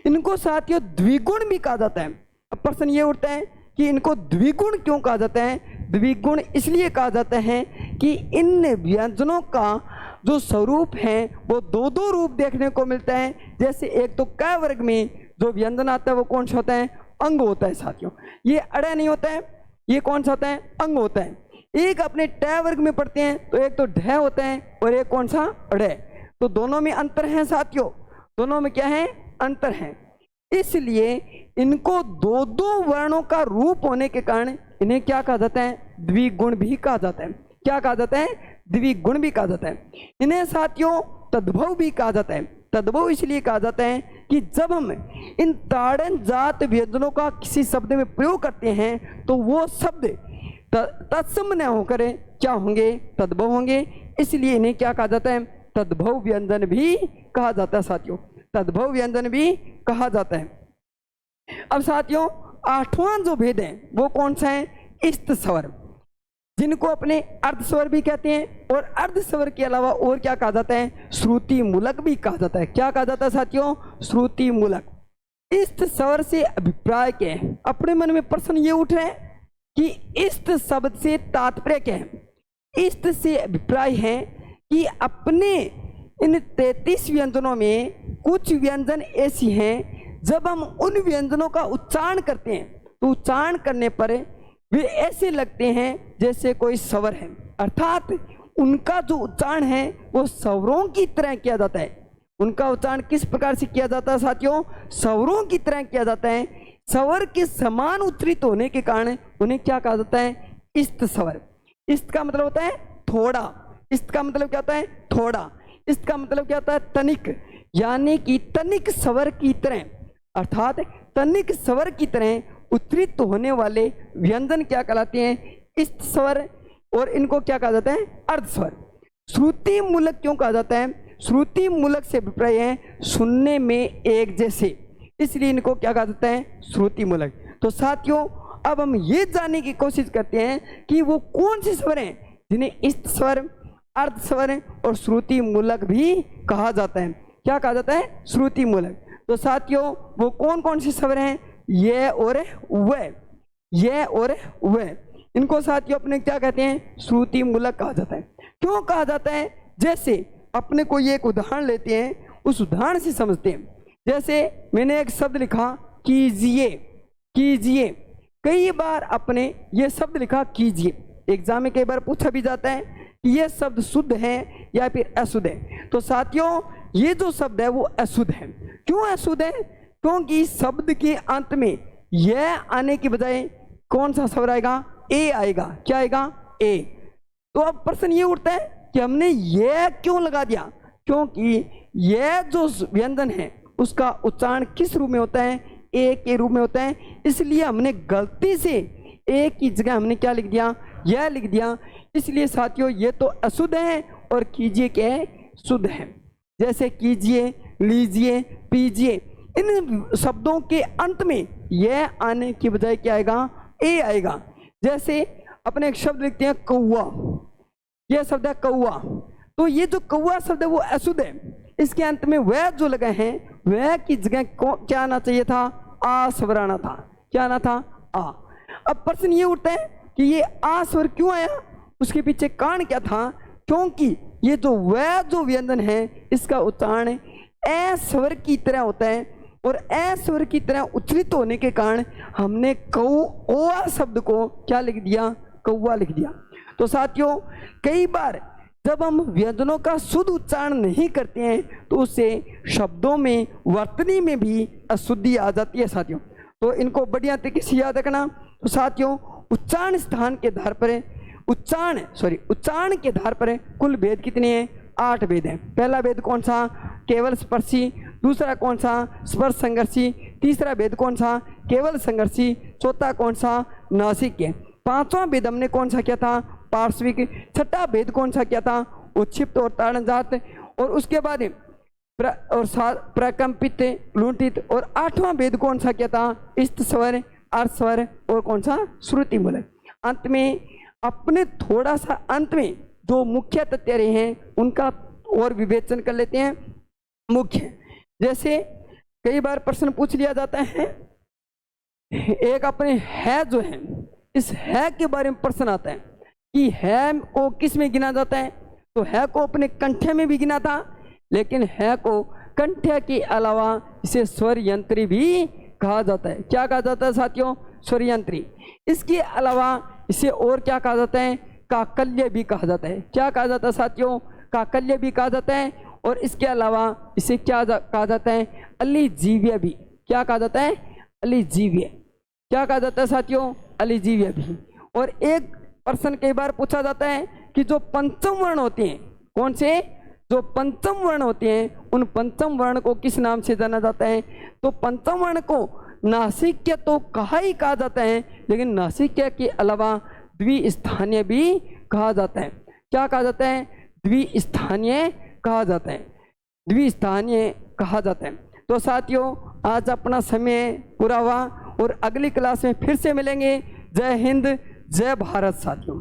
इनको साथियों द्विगुण भी कहा जाता है। अब प्रश्न ये उठता है कि इनको द्विगुण क्यों कहा जाता है? द्विगुण इसलिए कहा जाता है कि इन व्यंजनों का जो स्वरूप है वो दो दो रूप देखने को मिलता है। जैसे एक तो क वर्ग में जो व्यंजन आता है वो कौन सा होता है? अंग होता है साथियों। ये अड़े नहीं होता है, ये कौन सा होता है? अंग होता है। एक अपने ट वर्ग में पढ़ते हैं तो एक तो ढ होता है और एक कौन सा? अड़े। तो दोनों में अंतर है साथियों, दोनों में क्या है? अंतर है। इसलिए इनको दो दो वर्णों का रूप होने के कारण इन्हें क्या कहा जाता है? द्विगुण भी कहा जाता है। क्या कहा जाता है? द्विगुण भी कहा जाता है। इन्हें साथियों तद्भव भी कहा जाता है। तद्भव इसलिए कहा जाता है कि जब हम इन ताड़न जात व्यंजनों का किसी शब्द में प्रयोग करते हैं तो वो शब्द तत्सम न होकर क्या होंगे? तद्भव होंगे, इसलिए इन्हें क्या कहा जाता है? तद्भव व्यंजन भी कहा जाता है साथियों, तद्भव व्यंजन भी कहा जाता है। अब साथियों आठवां जो भेद है वो कौन सा है? इस्त स्वर, जिनको अपने अर्ध स्वर भी कहते हैं, और अर्ध स्वर के अलावा और क्या कहा जाता है? श्रुति मूलक भी कहा जाता है। क्या कहा जाता है साथियों? श्रुति मूलक। इस्त स्वर से अभिप्राय क्या है? अपने मन में प्रश्न ये उठ रहा है कि इस्त शब्द से तात्पर्य क्या है? इस्त से अभिप्राय है कि अपने इन 33 व्यंजनों में कुछ व्यंजन ऐसी हैं जब हम उन व्यंजनों का उच्चारण करते हैं तो उच्चारण करने पर वे ऐसे लगते हैं जैसे कोई स्वर है, अर्थात उनका जो उच्चारण है वो स्वरों की तरह किया जाता है। उनका उच्चारण किस प्रकार से किया जाता है साथियों? स्वरों की तरह किया जाता है। स्वर के समान उच्चरित होने के कारण उन्हें क्या कहा जाता है? इस्त स्वर। इस्त का मतलब होता है थोड़ा, इस्त का मतलब क्या होता है? थोड़ा। इस्त का मतलब क्या होता है? तनिक, यानी कि तनिक स्वर की तरह, अर्थात तनिक स्वर की तरह उच्चरित होने वाले व्यंजन क्या कहलाते हैं? इस्त स्वर। और इनको क्या कहा जाता है? अर्ध स्वर। श्रुति मूलक क्यों कहा जाता है? श्रुति मूलक से अभिप्राय है सुनने में एक जैसे, इसलिए इनको क्या कहा जाता है? श्रुति मूलक। तो साथियों अब हम ये जानने की कोशिश करते हैं कि वो कौन से स्वर हैं जिन्हें इस्त स्वर, अर्ध स्वर और श्रुति मूलक भी कहा जाता है। क्या कहा जाता है? श्रुति मूलक। तो साथियों वो कौन कौन से स्वर हैं? ये और वह, ये और वह। इनको साथियों अपने क्या कहते हैं? श्रुति मूलक कहा जाता है। क्यों कहा जाता है? जैसे अपने को ये एक उदाहरण लेते हैं, उस उदाहरण से समझते हैं। जैसे मैंने एक शब्द लिखा कीजिए, कीजिए। कई बार अपने ये शब्द लिखा कीजिए, एग्जाम में कई बार पूछा भी जाता है कि ये शब्द शुद्ध है या फिर अशुद्ध है। तो साथियों ये जो शब्द है वो अशुद्ध है। क्यों अशुद्ध है? क्योंकि शब्द के अंत में यह आने की बजाय कौन सा स्वर आएगा? ए आएगा। क्या आएगा? ए। तो अब प्रश्न ये उठता है कि हमने यह क्यों लगा दिया? क्योंकि यह जो व्यंजन है उसका उच्चारण किस रूप में होता है? ए के रूप में होता है, इसलिए हमने गलती से ए की जगह हमने क्या लिख दिया? यह लिख दिया। इसलिए साथियों ये तो अशुद्ध है और कीजिए क्या है? शुद्ध है। जैसे कीजिए लीजिए, पीजिए, इन शब्दों के अंत में यह आने की बजाय क्या आएगा? ए आएगा। जैसे अपने एक शब्द लिखते हैं कौवा, यह शब्द है कौवा, तो ये जो कौवा शब्द है वो अशुद्ध है, इसके अंत में वह जो लगे हैं वह की जगह क्या आना चाहिए था? आ स्वर आना था। क्या आना था? आ। अब प्रश्न ये उठता है कि ये आ स्वर क्यों आया, उसके पीछे कारण क्या था? क्योंकि ये जो वह जो व्यंजन है इसका उच्चारण ए स्वर की तरह होता है, और ए स्वर की तरह उच्चरित होने के कारण हमने कौवा शब्द को क्या लिख दिया? कौवा लिख दिया। तो साथियों, कई बार जब हम व्यंजनों का शुद्ध उच्चारण नहीं करते हैं तो उससे शब्दों में, वर्तनी में भी अशुद्धि आ जाती है साथियों। तो इनको बढ़िया तरीके से याद रखना। तो साथियों, उच्चारण स्थान के आधार पर उच्चारण के आधार पर कुल भेद कितने हैं? 8 भेद हैं। पहला भेद कौन सा? केवल स्पर्शी। दूसरा कौन सा? स्पर्श संघर्षी। तीसरा भेद कौन सा? केवल संघर्षी। चौथा कौन सा? नासिक है। पांचवा भेद हमने कौन सा किया था? पार्श्विक। छठा भेद कौन सा किया था? उच्छिप्त और ताड़नजात। और उसके बाद प्रकंपित, लुंठित। और आठवां भेद कौन सा किया था? इष्ट स्वर, अर्थ स्वर और कौन सा? श्रुति मूलक। अंत में अपने थोड़ा सा अंत में जो मुख्य तथ्य रहे हैं उनका और विवेचन कर लेते हैं। मुख्य, जैसे कई बार प्रश्न पूछ लिया जाता है, एक अपने है जो है, इस है के बारे में प्रश्न आता है कि है को किस में गिना जाता है? तो है को अपने कंठे में भी गिना था, लेकिन है को कंठे के अलावा इसे स्वर यंत्री भी कहा जाता है। क्या कहा जाता है साथियों? स्वर यंत्री। इसके अलावा इसे और क्या कहा जाता है? काकल्य भी कहा जाता है। क्या कहा जाता है साथियों? काकल्य भी कहा जाता है। और इसके अलावा इसे क्या कहा जाता है? अलिजीव्य भी। क्या कहा जाता है? अलिजीव्य। क्या कहा जाता है साथियों? अलिजीव्य भी। और एक प्रश्न कई बार पूछा जाता है कि जो पंचम वर्ण होते हैं, कौन से? जो पंचम वर्ण होते हैं, उन पंचम वर्ण को किस नाम से जाना जाता है? तो पंचम वर्ण को नासिक्य तो कहा ही कहा जाता है, लेकिन नासिक्य के अलावा द्विस्थानीय भी कहा जाता है। क्या कहा जाता है? द्विस्थानीय कहा जाता है। द्विस्थानीय कहा जाता है। तो साथियों, आज अपना समय पूरा हुआ और अगली क्लास में फिर से मिलेंगे। जय हिंद, जय भारत साथियों।